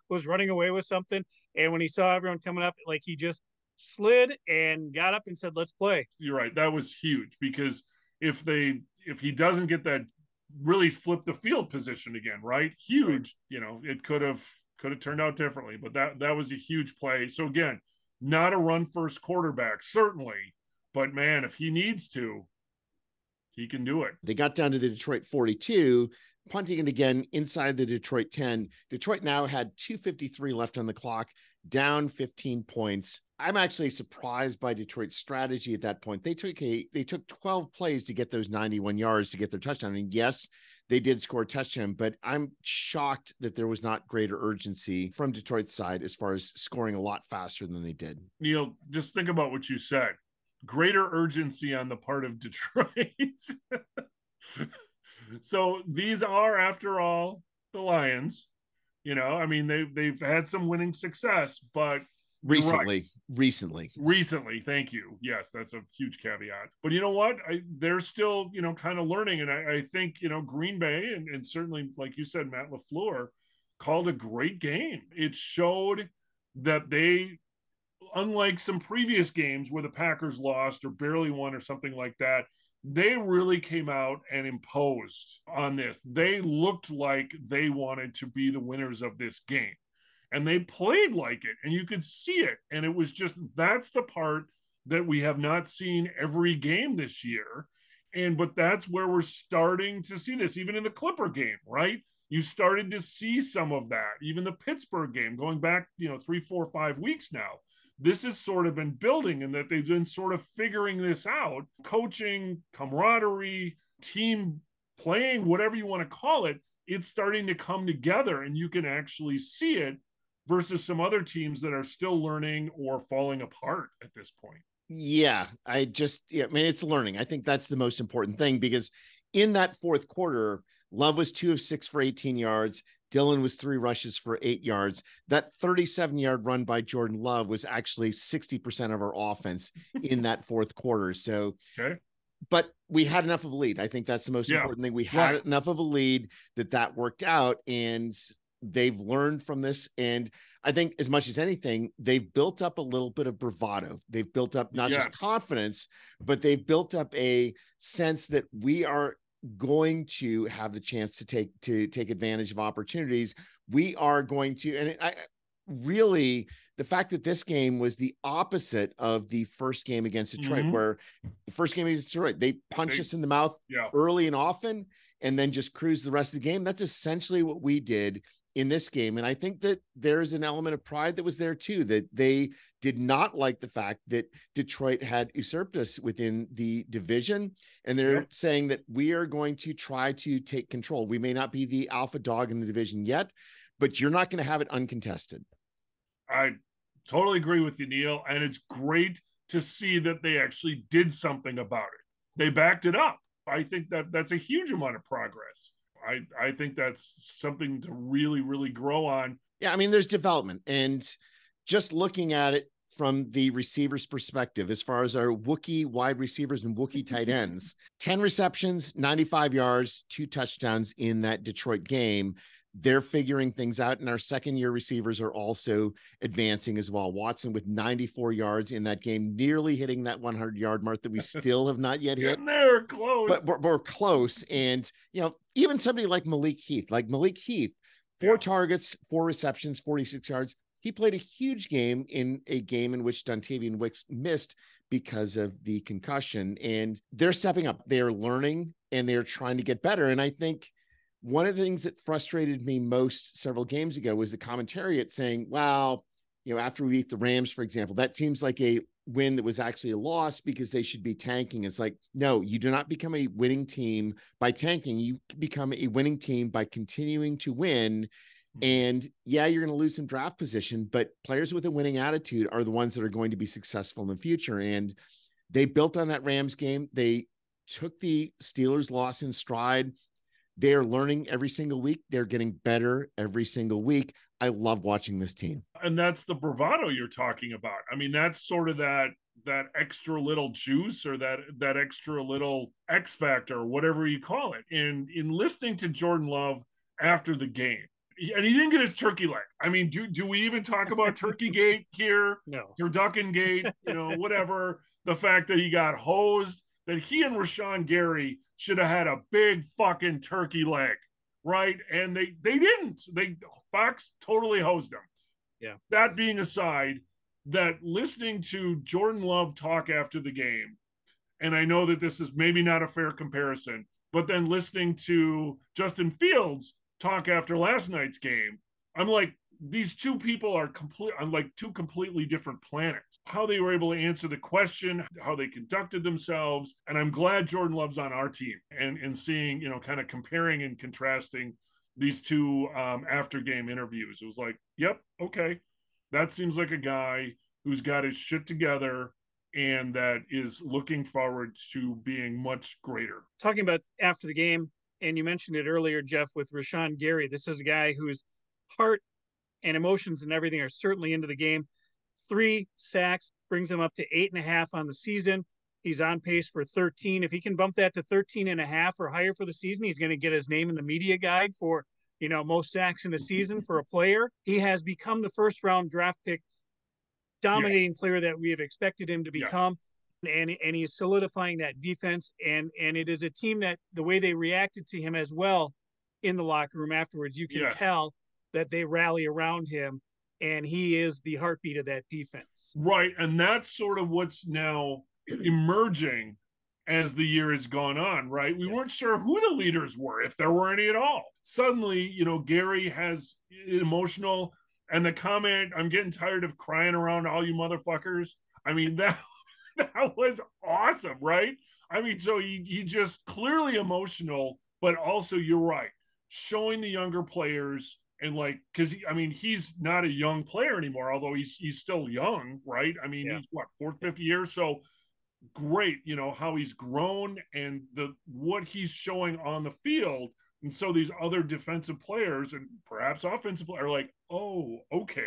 [SPEAKER 1] was running away with something, and when he saw everyone coming up, like he just slid and got up and said, "Let's play."
[SPEAKER 2] You're right. That was huge, because if he doesn't get that, really flip the field position again, right? Huge. It could have turned out differently, but that was a huge play. So again, not a run first quarterback, certainly, but man, if he needs to, he can do it.
[SPEAKER 3] They got down to the Detroit 42, punting it again inside the Detroit 10. Detroit now had 2:53 left on the clock, down 15 points. I'm actually surprised by Detroit's strategy at that point. They took 12 plays to get those 91 yards to get their touchdown. And yes, they did score a touchdown, but I'm shocked that there was not greater urgency from Detroit's side as far as scoring a lot faster than they did.
[SPEAKER 2] Neil, just think about what you said. Greater urgency on the part of Detroit. So these are, after all, the Lions. I mean, they've had some winning success, but
[SPEAKER 3] recently,
[SPEAKER 2] thank you. Yes, that's a huge caveat. But you know what? They're still, kind of learning. And I think, Green Bay, and certainly, like you said, Matt LaFleur called a great game. It showed that they, unlike some previous games where the Packers lost or barely won or something like that, they really came out and imposed on this. They looked like they wanted to be the winners of this game, and they played like it, and you could see it. And it was just, that's the part that we have not seen every game this year. But that's where we're starting to see this, even in the Clipper game, right? You started to see some of that, even the Pittsburgh game, going back, 3, 4, 5 weeks now. This has sort of been building, and that they've been sort of figuring this out. Coaching, camaraderie, team playing, whatever you want to call it, it's starting to come together, and you can actually see it, versus some other teams that are still learning or falling apart at this point.
[SPEAKER 3] Yeah, I mean, it's learning. I think that's the most important thing, because in that fourth quarter, Love was 2 of 6 for 18 yards. Dillon was 3 rushes for 8 yards. That 37-yard run by Jordan Love was actually 60% of our offense in that fourth quarter. So,
[SPEAKER 2] okay.
[SPEAKER 3] But we had enough of a lead. I think that's the most important thing. We had enough of a lead that worked out, and they've learned from this. And I think, as much as anything, they've built up a little bit of bravado. They've built up not just confidence, but they've built up a sense that we are going to have the chance to take advantage of opportunities. We are going to, and I really, the fact that this game was the opposite of the first game against Detroit, where the first game against Detroit, they punch us in the mouth early and often, and then just cruise the rest of the game. That's essentially what we did in this game. And I think that there's an element of pride that was there too, that they did not like the fact that Detroit had usurped us within the division. And they're saying that we are going to try to take control. We may not be the alpha dog in the division yet, but you're not going to have it uncontested.
[SPEAKER 2] I totally agree with you, Neil. And it's great to see that they actually did something about it. They backed it up. I think that that's a huge amount of progress. I think that's something to really, really grow on.
[SPEAKER 3] Yeah, I mean, there's development. And just looking at it from the receiver's perspective, as far as our Wookiee wide receivers and Wookiee tight ends, 10 receptions, 95 yards, 2 touchdowns in that Detroit game. They're figuring things out, and our second-year receivers are also advancing as well. Watson with 94 yards in that game, nearly hitting that 100-yard mark that we still have not yet hit.
[SPEAKER 2] They're close.
[SPEAKER 3] But we're close. And, you know, even somebody like Malik Heath, 4 targets, 4 receptions, 46 yards. He played a huge game in a game in which Dontavian Wicks missed because of the concussion. And they're stepping up. They are learning, and they're trying to get better. And I think one of the things that frustrated me most several games ago was the commentariat saying, well, you know, after we beat the Rams, for example, that seems like a win that was actually a loss because they should be tanking. It's like, no, you do not become a winning team by tanking. You become a winning team by continuing to win. And yeah, you're going to lose some draft position, but players with a winning attitude are the ones that are going to be successful in the future. And they built on that Rams game. They took the Steelers loss in stride. They're learning every single week. They're getting better every single week. I love watching this team.
[SPEAKER 2] And that's the bravado you're talking about. I mean, that's sort of that extra little juice, or that extra little X factor, or whatever you call it. And in listening to Jordan Love after the game, and he didn't get his turkey leg. I mean, do we even talk about Turkey Gate here?
[SPEAKER 1] No.
[SPEAKER 2] Turducken Gate, you know, whatever. The fact that he got hosed, that he and Rashawn Gary should have had a big fucking turkey leg, right? And they didn't. Fox totally hosed him.
[SPEAKER 1] Yeah.
[SPEAKER 2] That being aside, that listening to Jordan Love talk after the game, and I know that this is maybe not a fair comparison, but then listening to Justin Fields talk after last night's game, I'm like, these two people are on like two completely different planets. How they were able to answer the question, how they conducted themselves. And I'm glad Jordan Love's on our team, and seeing, you know, kind of comparing and contrasting these two after game interviews. It was like, yep, okay. That seems like a guy who's got his shit together and that is looking forward to being much greater.
[SPEAKER 1] Talking about after the game, and you mentioned it earlier, Jeff, with Rashawn Gary, this is a guy whose heart and emotions and everything are certainly into the game. 3 sacks brings him up to 8.5 on the season. He's on pace for 13. If he can bump that to 13.5 or higher for the season, he's going to get his name in the media guide for, you know, most sacks in a season for a player. He has become the first round draft pick, dominating player that we have expected him to become. And he's solidifying that defense. And it is a team that the way they reacted to him as well in the locker room afterwards, you can tell that they rally around him, and he is the heartbeat of that defense.
[SPEAKER 2] Right. And that's sort of what's now emerging as the year has gone on, right? We weren't sure who the leaders were, if there were any at all. Suddenly, you know, Gary has emotional, and the comment, I'm getting tired of crying around all you motherfuckers. I mean, that was awesome, right? I mean, so he just clearly emotional, but also, you're right, showing the younger players, and like, because he's not a young player anymore, although he's still young, right? I mean, he's what, 4th, 5th year, so great, you know, how he's grown and what he's showing on the field. And so these other defensive players and perhaps offensive players are like, oh, okay,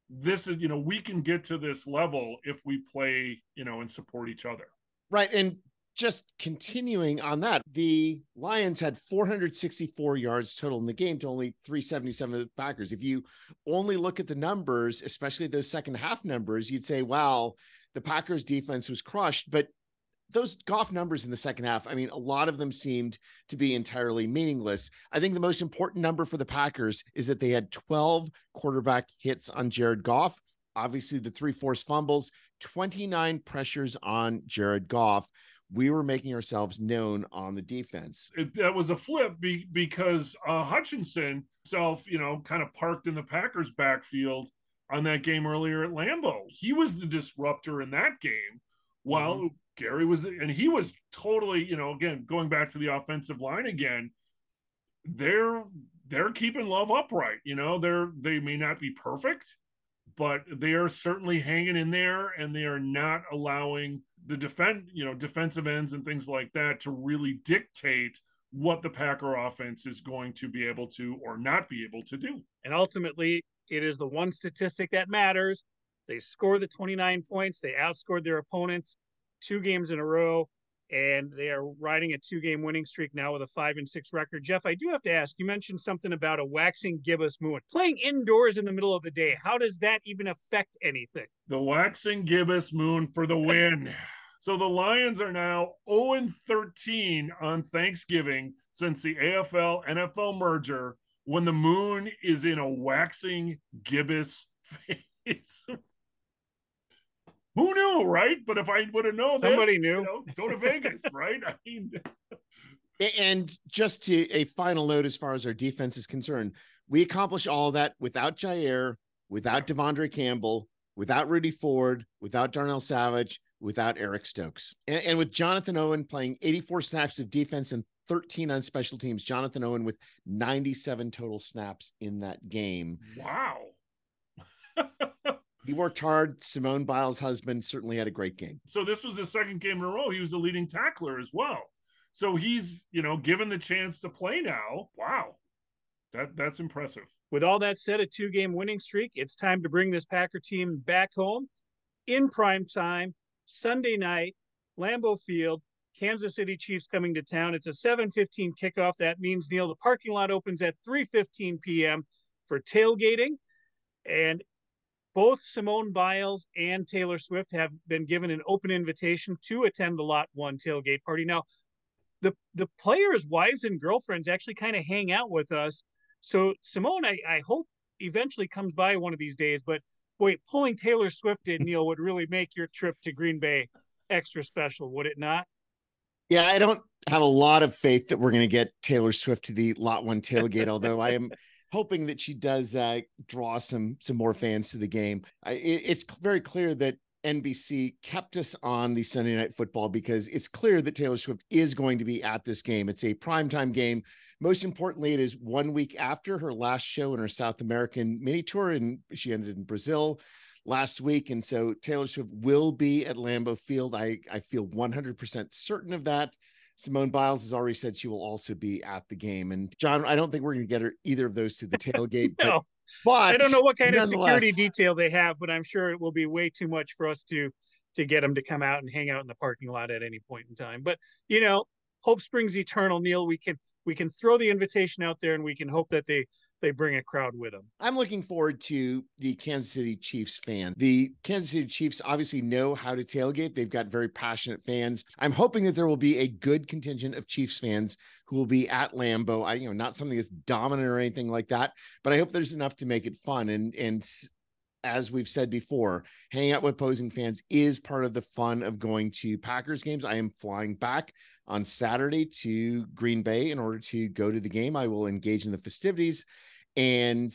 [SPEAKER 2] this is, you know, we can get to this level if we play, you know, and support each other.
[SPEAKER 3] Right. And just continuing on that, the Lions had 464 yards total in the game to only 377 of the Packers. If you only look at the numbers, especially those second half numbers, you'd say, wow, the Packers defense was crushed. But those Goff numbers in the second half, I mean, a lot of them seemed to be entirely meaningless. I think the most important number for the Packers is that they had 12 quarterback hits on Jared Goff. Obviously, the 3 forced fumbles, 29 pressures on Jared Goff. we were making ourselves known on the defense.
[SPEAKER 2] That was a flip because Hutchinson himself, kind of parked in the Packers backfield on that game earlier at Lambeau. He was the disruptor in that game while Gary was, and he was totally, again, going back to the offensive line again, they're keeping Love upright. They may not be perfect, but they are certainly hanging in there, and they are not allowing the defensive ends and things like that to really dictate what the Packer offense is going to be able to or not be able to do.
[SPEAKER 1] And ultimately, it is the one statistic that matters. They score the 29 points. They outscored their opponents 2 games in a row, and they are riding a 2-game winning streak now with a 5-6 record. Jeff, I do have to ask, you mentioned something about a waxing gibbous moon. Playing indoors in the middle of the day, how does that even affect anything?
[SPEAKER 2] The waxing gibbous moon for the win. So the Lions are now 0-13 on Thanksgiving since the AFL-NFL merger, when the moon is in a waxing gibbous face. Who knew, right? But if I would have known,
[SPEAKER 1] somebody knew.
[SPEAKER 2] Go to Vegas, right? I mean,
[SPEAKER 3] and just to a final note, as far as our defense is concerned, we accomplished all of that without Jair, without Devondre Campbell, without Rudy Ford, without Darnell Savage, without Eric Stokes, and with Jonathan Owen playing 84 snaps of defense and 13 on special teams. Jonathan Owen with 97 total snaps in that game.
[SPEAKER 2] Wow.
[SPEAKER 3] He worked hard. Simone Biles' husband certainly had a great game.
[SPEAKER 2] So this was his second game in a row. He was the leading tackler as well. So he's, given the chance to play now. Wow. That's impressive.
[SPEAKER 1] With all that said, a 2-game winning streak, it's time to bring this Packer team back home in prime time, Sunday night, Lambeau Field, Kansas City Chiefs coming to town. It's a 7:15 kickoff. That means, Neil, the parking lot opens at 3:15 p.m. for tailgating. And both Simone Biles and Taylor Swift have been given an open invitation to attend the Lot 1 tailgate party. Now, the players' wives and girlfriends actually kind of hang out with us. So Simone, I hope eventually comes by one of these days. But boy, pulling Taylor Swift in, Neil, would really make your trip to Green Bay extra special, would it not?
[SPEAKER 3] Yeah, I don't have a lot of faith that we're going to get Taylor Swift to the Lot 1 tailgate, although I am hoping that she does draw some more fans to the game. It's very clear that NBC kept us on the Sunday Night Football because it's clear that Taylor Swift is going to be at this game. It's a primetime game. Most importantly, it is 1 week after her last show in her South American mini tour, and she ended in Brazil last week. And so Taylor Swift will be at Lambeau Field. I feel 100% certain of that. Simone Biles has already said she will also be at the game. And John, I don't think we're going to get her either of those to the tailgate.
[SPEAKER 1] No,
[SPEAKER 3] but
[SPEAKER 1] I don't know what kind of security detail they have, but I'm sure it will be way too much for us to get them to come out and hang out in the parking lot at any point in time. But, hope springs eternal, Neil. We can throw the invitation out there, and we can hope that they bring a crowd with them.
[SPEAKER 3] I'm looking forward to the Kansas City Chiefs fan. The Kansas City Chiefs obviously know how to tailgate. They've got very passionate fans. I'm hoping that there will be a good contingent of Chiefs fans who will be at Lambeau. Not something that's dominant or anything like that, but I hope there's enough to make it fun. And as we've said before, hanging out with opposing fans is part of the fun of going to Packers games. I am flying back on Saturday to Green Bay in order to go to the game. I will engage in the festivities, and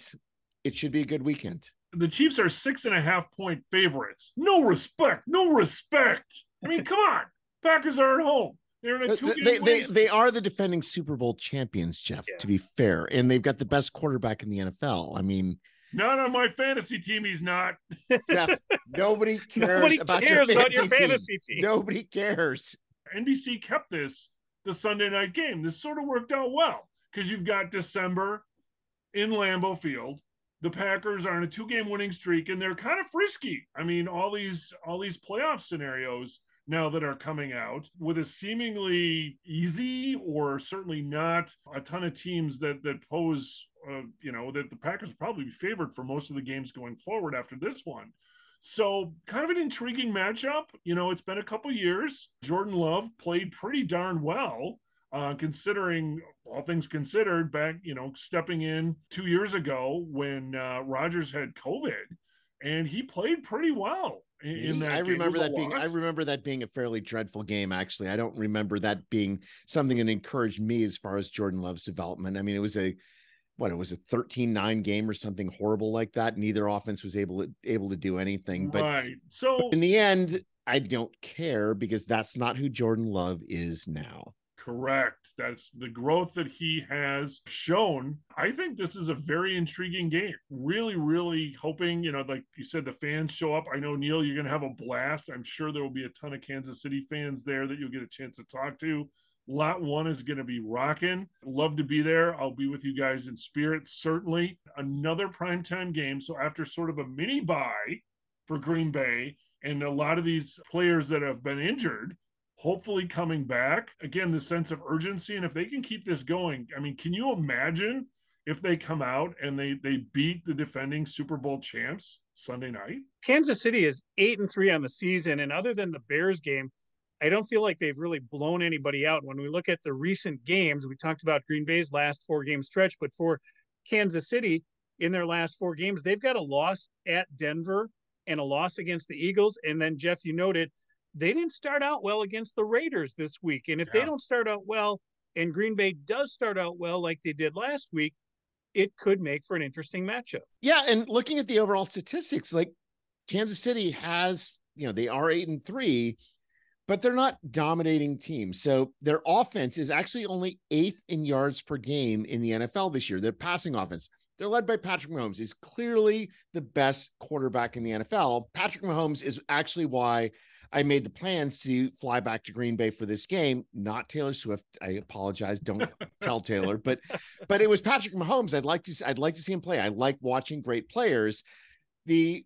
[SPEAKER 3] it should be a good weekend.
[SPEAKER 2] The Chiefs are 6.5-point favorites. No respect. I mean, come on. Packers are at home. They're in a 2-game
[SPEAKER 3] they are the defending Super Bowl champions, Jeff, to be fair. And they've got the best quarterback in the NFL. I mean,
[SPEAKER 2] not on my fantasy team, he's not.
[SPEAKER 3] Jeff, nobody cares about your fantasy team. Nobody cares.
[SPEAKER 2] NBC kept this the Sunday night game. This sort of worked out well because you've got December in Lambeau Field. The Packers are on a 2-game winning streak, and they're kind of frisky. I mean, all these playoff scenarios now that are coming out with a seemingly easy or certainly not a ton of teams that pose, that the Packers will probably be favored for most of the games going forward after this one. So kind of an intriguing matchup. It's been a couple years. Jordan Love played pretty darn well, considering all things considered, back, stepping in 2 years ago when Rodgers had COVID, and he played pretty well. in that
[SPEAKER 3] I
[SPEAKER 2] game.
[SPEAKER 3] remember
[SPEAKER 2] It was
[SPEAKER 3] that being, I remember that being a fairly dreadful game. Actually, I don't remember that being something that encouraged me as far as Jordan Love's development. I mean, it was a 13-9 game or something horrible like that. Neither offense was able to do anything.
[SPEAKER 2] Right.
[SPEAKER 3] But in the end, I don't care because that's not who Jordan Love is now.
[SPEAKER 2] Correct. That's the growth that he has shown. I think this is a very intriguing game. Really, really hoping, like you said, the fans show up. I know, Neil, you're going to have a blast. I'm sure there will be a ton of Kansas City fans there that you'll get a chance to talk to. Lot 1 is going to be rocking. Love to be there. I'll be with you guys in spirit, certainly. Another primetime game. So after sort of a mini bye for Green Bay and a lot of these players that have been injured, hopefully coming back, again, the sense of urgency. And if they can keep this going, I mean, can you imagine if they come out and they beat the defending Super Bowl champs Sunday night?
[SPEAKER 1] Kansas City is 8-3 on the season. And other than the Bears game, I don't feel like they've really blown anybody out. When we look at the recent games, we talked about Green Bay's last 4-game stretch, but for Kansas City in their last 4 games, they've got a loss at Denver and a loss against the Eagles. And then, Jeff, you noted they didn't start out well against the Raiders this week. And if they don't start out well and Green Bay does start out well like they did last week, it could make for an interesting matchup.
[SPEAKER 3] Yeah. And looking at the overall statistics, like Kansas City has, they are 8-3, but they're not dominating teams. So their offense is actually only 8th in yards per game in the NFL this year. Their passing offense, they're led by Patrick Mahomes. He's clearly the best quarterback in the NFL. Patrick Mahomes is actually why I made the plans to fly back to Green Bay for this game, not Taylor Swift. I apologize. Don't tell Taylor, but it was Patrick Mahomes. I'd like to see him play. I like watching great players. The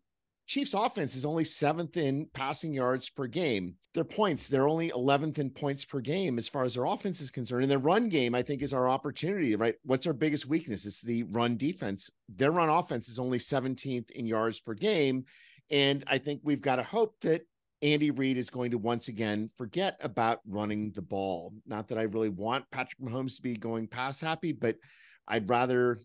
[SPEAKER 3] Chiefs offense is only 7th in passing yards per game. Their points, they're only 11th in points per game as far as their offense is concerned. And their run game, I think, is our opportunity, right? What's our biggest weakness? It's the run defense. Their run offense is only 17th in yards per game. And I think we've got to hope that Andy Reid is going to once again forget about running the ball. Not that I really want Patrick Mahomes to be going pass happy, but I'd rather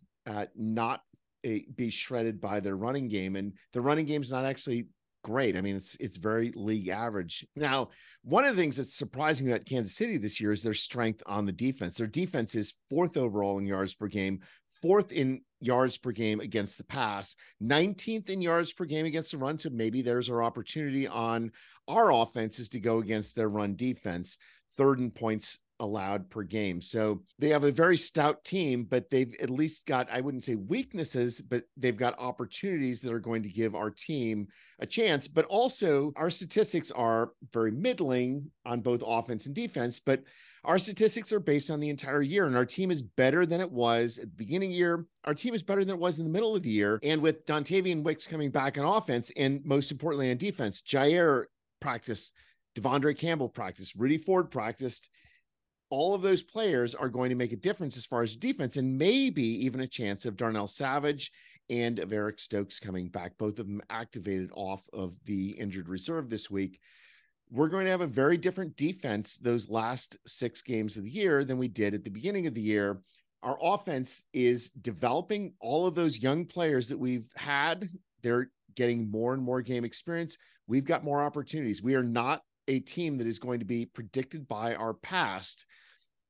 [SPEAKER 3] not be shredded by their running game. And the running game is not actually great. I mean, it's very league average. Now, one of the things that's surprising about Kansas City this year is their strength on the defense. Their defense is 4th overall in yards per game, 4th in yards per game against the pass, 19th in yards per game against the run. So maybe there's our opportunity on our offenses to go against their run defense, 3rd in points allowed per game. So they have a very stout team, but they've at least got, I wouldn't say weaknesses, but they've got opportunities that are going to give our team a chance. But also our statistics are very middling on both offense and defense, but our statistics are based on the entire year, and our team is better than it was at the beginning of the year. Our team is better than it was in the middle of the year. And with Dontavian Wicks coming back on offense, and most importantly on defense, Jair practiced, Devondre Campbell practiced, Rudy Ford practiced. All of those players are going to make a difference as far as defense, and maybe even a chance of Darnell Savage and of Eric Stokes coming back, both of them activated off of the injured reserve this week. We're going to have a very different defense those last 6 games of the year than we did at the beginning of the year. Our offense is developing all of those young players that we've had. They're getting more and more game experience. We've got more opportunities. We are not a team that is going to be predicted by our past.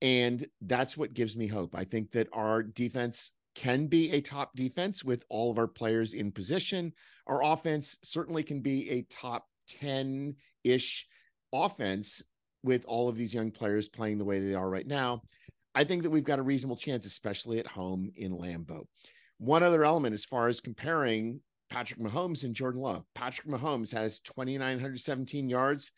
[SPEAKER 3] And that's what gives me hope. I think that our defense can be a top defense with all of our players in position. Our offense certainly can be a top 10-ish offense with all of these young players playing the way they are right now. I think that we've got a reasonable chance, especially at home in Lambeau. One other element as far as comparing Patrick Mahomes and Jordan Love. Patrick Mahomes has 2,917 yards,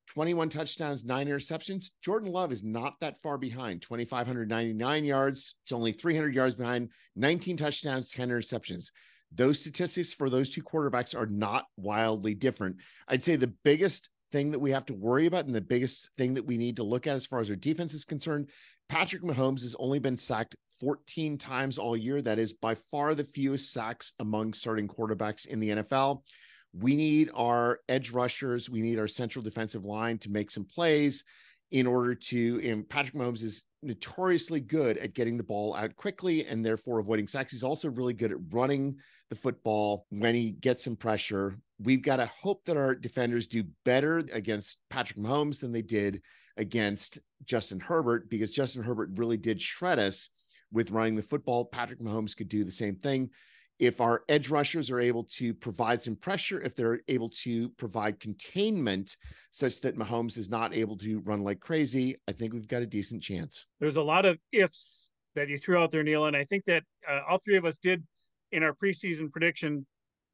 [SPEAKER 3] 21 touchdowns, 9 interceptions. Jordan Love is not that far behind, 2,599 yards. It's only 300 yards behind, 19 touchdowns, 10 interceptions. Those statistics for those two quarterbacks are not wildly different. I'd say the biggest thing that we have to worry about and the biggest thing that we need to look at as far as our defense is concerned, Patrick Mahomes has only been sacked 14 times all year. That is by far the fewest sacks among starting quarterbacks in the NFL. We need our edge rushers. We need our central defensive line to make some plays. in order to, and Patrick Mahomes is notoriously good at getting the ball out quickly and therefore avoiding sacks. He's also really good at running the football when he gets some pressure. We've got to hope that our defenders do better against Patrick Mahomes than they did against Justin Herbert, because Justin Herbert really did shred us with running the football. Patrick Mahomes could do the same thing. If our edge rushers are able to provide some pressure, if they're able to provide containment such that Mahomes is not able to run like crazy, I think we've got a decent chance.
[SPEAKER 1] There's a lot of ifs that you threw out there, Neil, and I think that all three of us did in our preseason prediction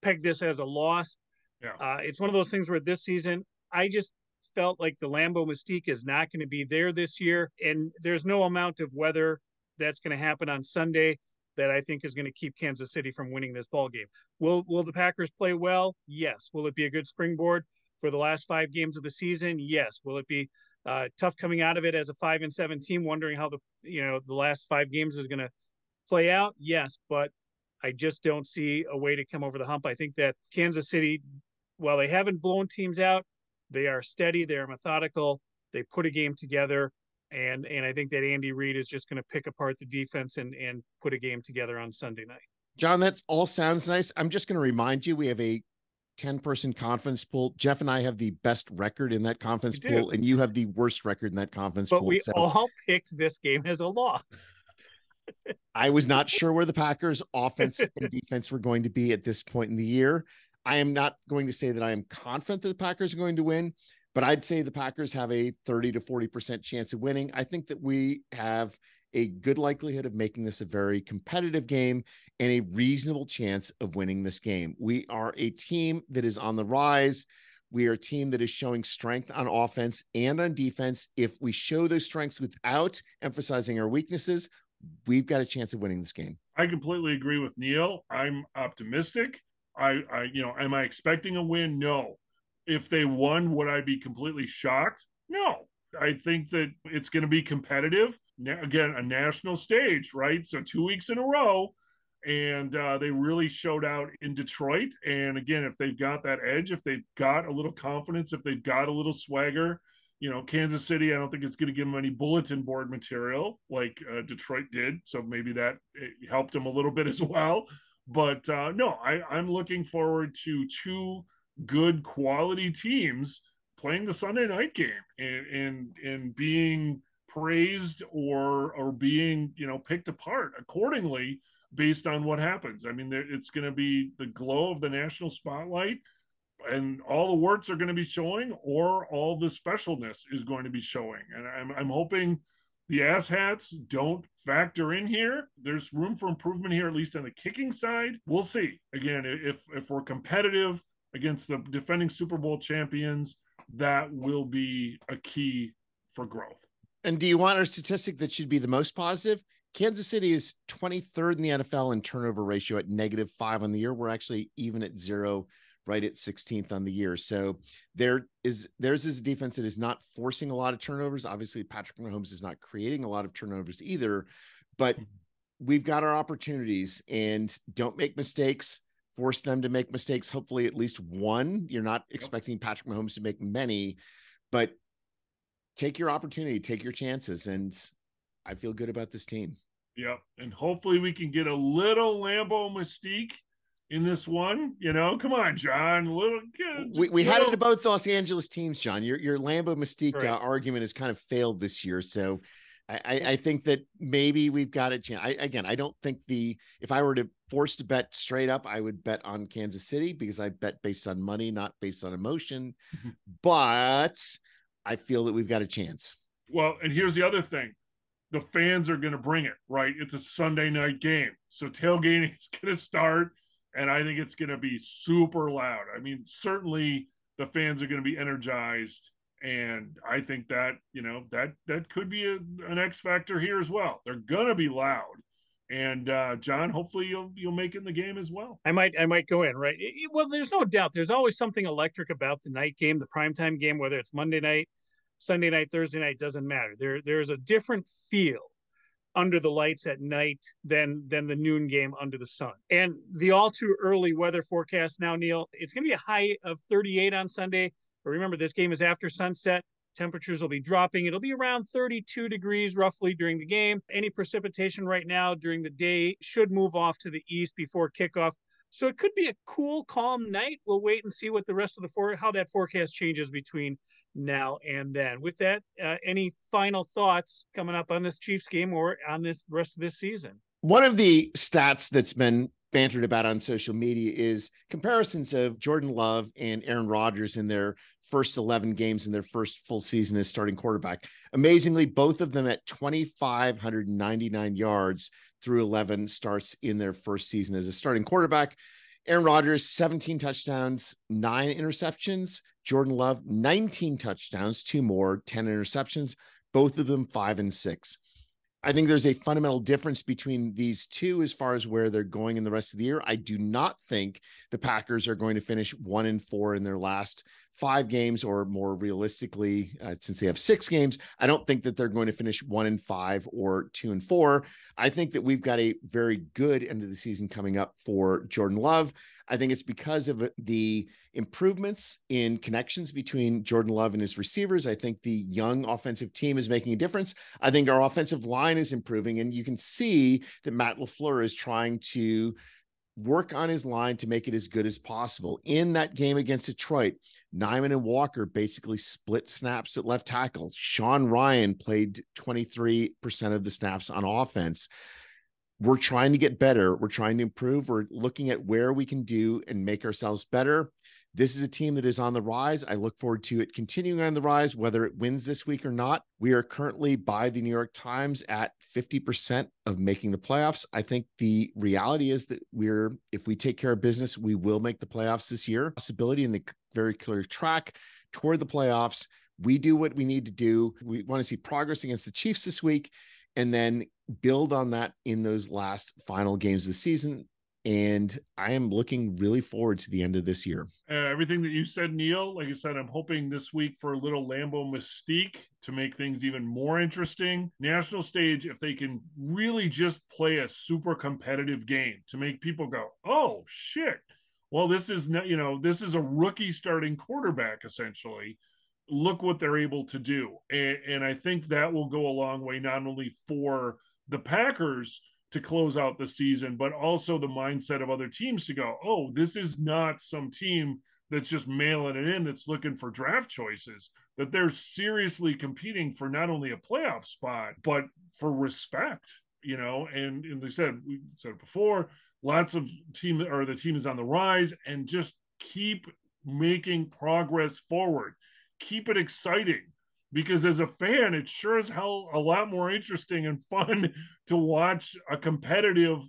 [SPEAKER 1] peg this as a loss.
[SPEAKER 2] Yeah.
[SPEAKER 1] It's one of those things where this season, I just felt like the Lambeau mystique is not going to be there this year, and there's no amount of weather that's going to happen on Sunday that I think is going to keep Kansas City from winning this ball game. Will the Packers play well? Yes. Will it be a good springboard for the last 5 games of the season? Yes. Will it be tough coming out of it as a 5-7 team, wondering how the last 5 games is going to play out? Yes, but I just don't see a way to come over the hump. I think that Kansas City, while they haven't blown teams out, they are steady, they are methodical, they put a game together. And I think that Andy Reid is just going to pick apart the defense and put a game together on Sunday night.
[SPEAKER 3] John, that all sounds nice. I'm just going to remind you, we have a 10-person conference pool. Jeff and I have the best record in that conference pool, and you have the worst record in that conference pool.
[SPEAKER 1] But we all picked this game as a loss.
[SPEAKER 3] I was not sure where the Packers offense and defense were going to be at this point in the year. I am not going to say that I am confident that the Packers are going to win, but I'd say the Packers have a 30 to 40% chance of winning. I think that we have a good likelihood of making this a very competitive game and a reasonable chance of winning this game. We are a team that is on the rise. We are a team that is showing strength on offense and on defense. If we show those strengths without emphasizing our weaknesses, we've got a chance of winning this game.
[SPEAKER 2] I completely agree with Neil. I'm optimistic. Am I expecting a win? No. If they won, would I be completely shocked? No. I think that it's going to be competitive. Again, a national stage, right? So 2 weeks in a row, and they really showed out in Detroit. And again, if they've got that edge, if they've got a little confidence, if they've got a little swagger, Kansas City, I don't think it's going to give them any bulletin board material like Detroit did. So maybe that helped them a little bit as well. But no, I'm looking forward to 2 good quality teams playing the Sunday night game and being praised or being, picked apart accordingly based on what happens. I mean, it's going to be the glow of the national spotlight, and all the warts are going to be showing, or all the specialness is going to be showing. And I'm hoping the asshats don't factor in here. There's room for improvement here, at least on the kicking side. We'll see. Again, if we're competitive against the defending Super Bowl champions, that will be a key for growth.
[SPEAKER 3] And do you want our statistic that should be the most positive? Kansas City is 23rd in the NFL in turnover ratio at -5 on the year. We're actually even at 0, right at 16th on the year. So theirs is a defense that is not forcing a lot of turnovers. Obviously, Patrick Mahomes is not creating a lot of turnovers either, but we've got our opportunities, and don't make mistakes. Force them to make mistakes, hopefully at least one. You're not expecting Patrick Mahomes to make many, but take your opportunity, take your chances, and I feel good about this team.
[SPEAKER 2] Yep, and hopefully we can get a little Lambeau mystique in this one. Come on, John.
[SPEAKER 3] We had it about both Los Angeles teams, John. Your Lambeau mystique argument has kind of failed this year, so I think that maybe we've got a chance. I don't think if I were to force to bet straight up, I would bet on Kansas City because I bet based on money, not based on emotion. But I feel that we've got a chance.
[SPEAKER 2] Well, and here's the other thing. The fans are going to bring it, right? It's a Sunday night game. So tailgating is going to start, and I think it's going to be super loud. I mean, certainly the fans are going to be energized. And I think that, that could be an X factor here as well. They're going to be loud. And John, hopefully you'll make it in the game as well.
[SPEAKER 1] I might go in, right? Well, there's no doubt. There's always something electric about the night game, the primetime game, whether it's Monday night, Sunday night, Thursday night, doesn't matter. There's a different feel under the lights at night than the noon game under the sun. And the all too early weather forecast now, Neil, it's going to be a high of 38 on Sunday. But remember, this game is after sunset. Temperatures will be dropping. It'll be around 32 degrees roughly during the game. Any precipitation right now during the day should move off to the east before kickoff. So it could be a cool, calm night. We'll wait and see what the rest of how that forecast changes between now and then. With that, any final thoughts coming up on this Chiefs game or on this rest of this season?
[SPEAKER 3] One of the stats that's been bantered about on social media is comparisons of Jordan Love and Aaron Rodgers in their first 11 games in their first full season as starting quarterback. Amazingly, both of them at 2,599 yards through 11 starts in their first season as a starting quarterback. Aaron Rodgers, 17 touchdowns, 9 interceptions. Jordan Love, 19 touchdowns, 2 more, 10 interceptions, both of them 5 and 6. I think there's a fundamental difference between these two as far as where they're going in the rest of the year. I do not think the Packers are going to finish 1-4 in their last 5 games, or more realistically, since they have 6 games, I don't think that they're going to finish 1-5 or 2-4. I think that we've got a very good end of the season coming up for Jordan Love. I think it's because of the improvements in connections between Jordan Love and his receivers. I think the young offensive team is making a difference. I think our offensive line is improving, and you can see that Matt LaFleur is trying to work on his line to make it as good as possible. In that game against Detroit, Nyman and Walker basically split snaps at left tackle. Sean Ryan played 23% of the snaps on offense. We're trying to get better. We're trying to improve. We're looking at where we can do and make ourselves better. This is a team that is on the rise. I look forward to it continuing on the rise, whether it wins this week or not. We are currently, by the New York Times, at 50% of making the playoffs. I think the reality is that if we take care of business, we will make the playoffs this year. Possibility in the very clear track toward the playoffs. We do what we need to do. We want to see progress against the Chiefs this week, and then build on that in those last final games of the season. And I am looking really forward to the end of this year.
[SPEAKER 2] Everything that you said, Neil, like I said, I'm hoping this week for a little Lambeau mystique to make things even more interesting. National stage, if they can really just play a super competitive game to make people go, oh, shit. Well, this is a rookie starting quarterback, essentially. Look what they're able to do. And I think that will go a long way, not only for the Packers to close out the season, but also the mindset of other teams to go, oh, this is not some team that's just mailing it in, that's looking for draft choices, that they're seriously competing for not only a playoff spot, but for respect, and we said it before, the team is on the rise, and just keep making progress forward. Keep it exciting. Because as a fan, it's sure as hell a lot more interesting and fun to watch a competitive,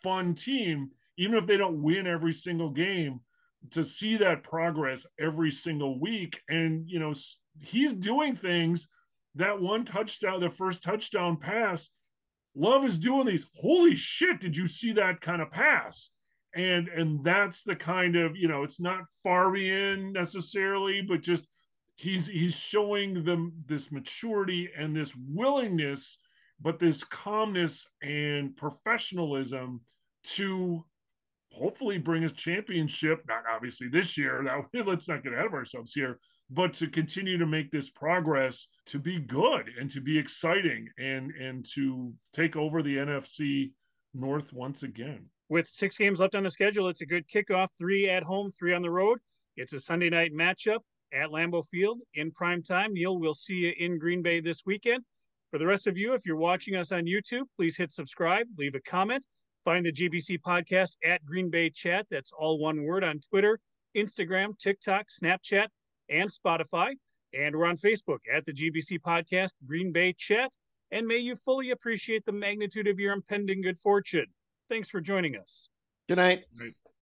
[SPEAKER 2] fun team, even if they don't win every single game, to see that progress every single week. And, he's doing things, that one touchdown, the first touchdown pass, Love is doing these, holy shit, did you see that kind of pass? And that's the kind of, it's not Favre necessarily, but just, he's showing them this maturity and this willingness, but this calmness and professionalism to hopefully bring us championship, not obviously this year, let's not get ahead of ourselves here, but to continue to make this progress, to be good and to be exciting, and to take over the NFC North once again.
[SPEAKER 1] With 6 games left on the schedule, it's a good kickoff, 3 at home, 3 on the road. It's a Sunday night matchup at Lambeau Field in prime time. Neil, we'll see you in Green Bay this weekend. For the rest of you, if you're watching us on YouTube, please hit subscribe, leave a comment, find the GBC podcast at Green Bay Chat. That's all one word, on Twitter, Instagram, TikTok, Snapchat, and Spotify. And we're on Facebook at the GBC podcast, Green Bay Chat. And may you fully appreciate the magnitude of your impending good fortune. Thanks for joining us.
[SPEAKER 3] Good night.
[SPEAKER 2] Right.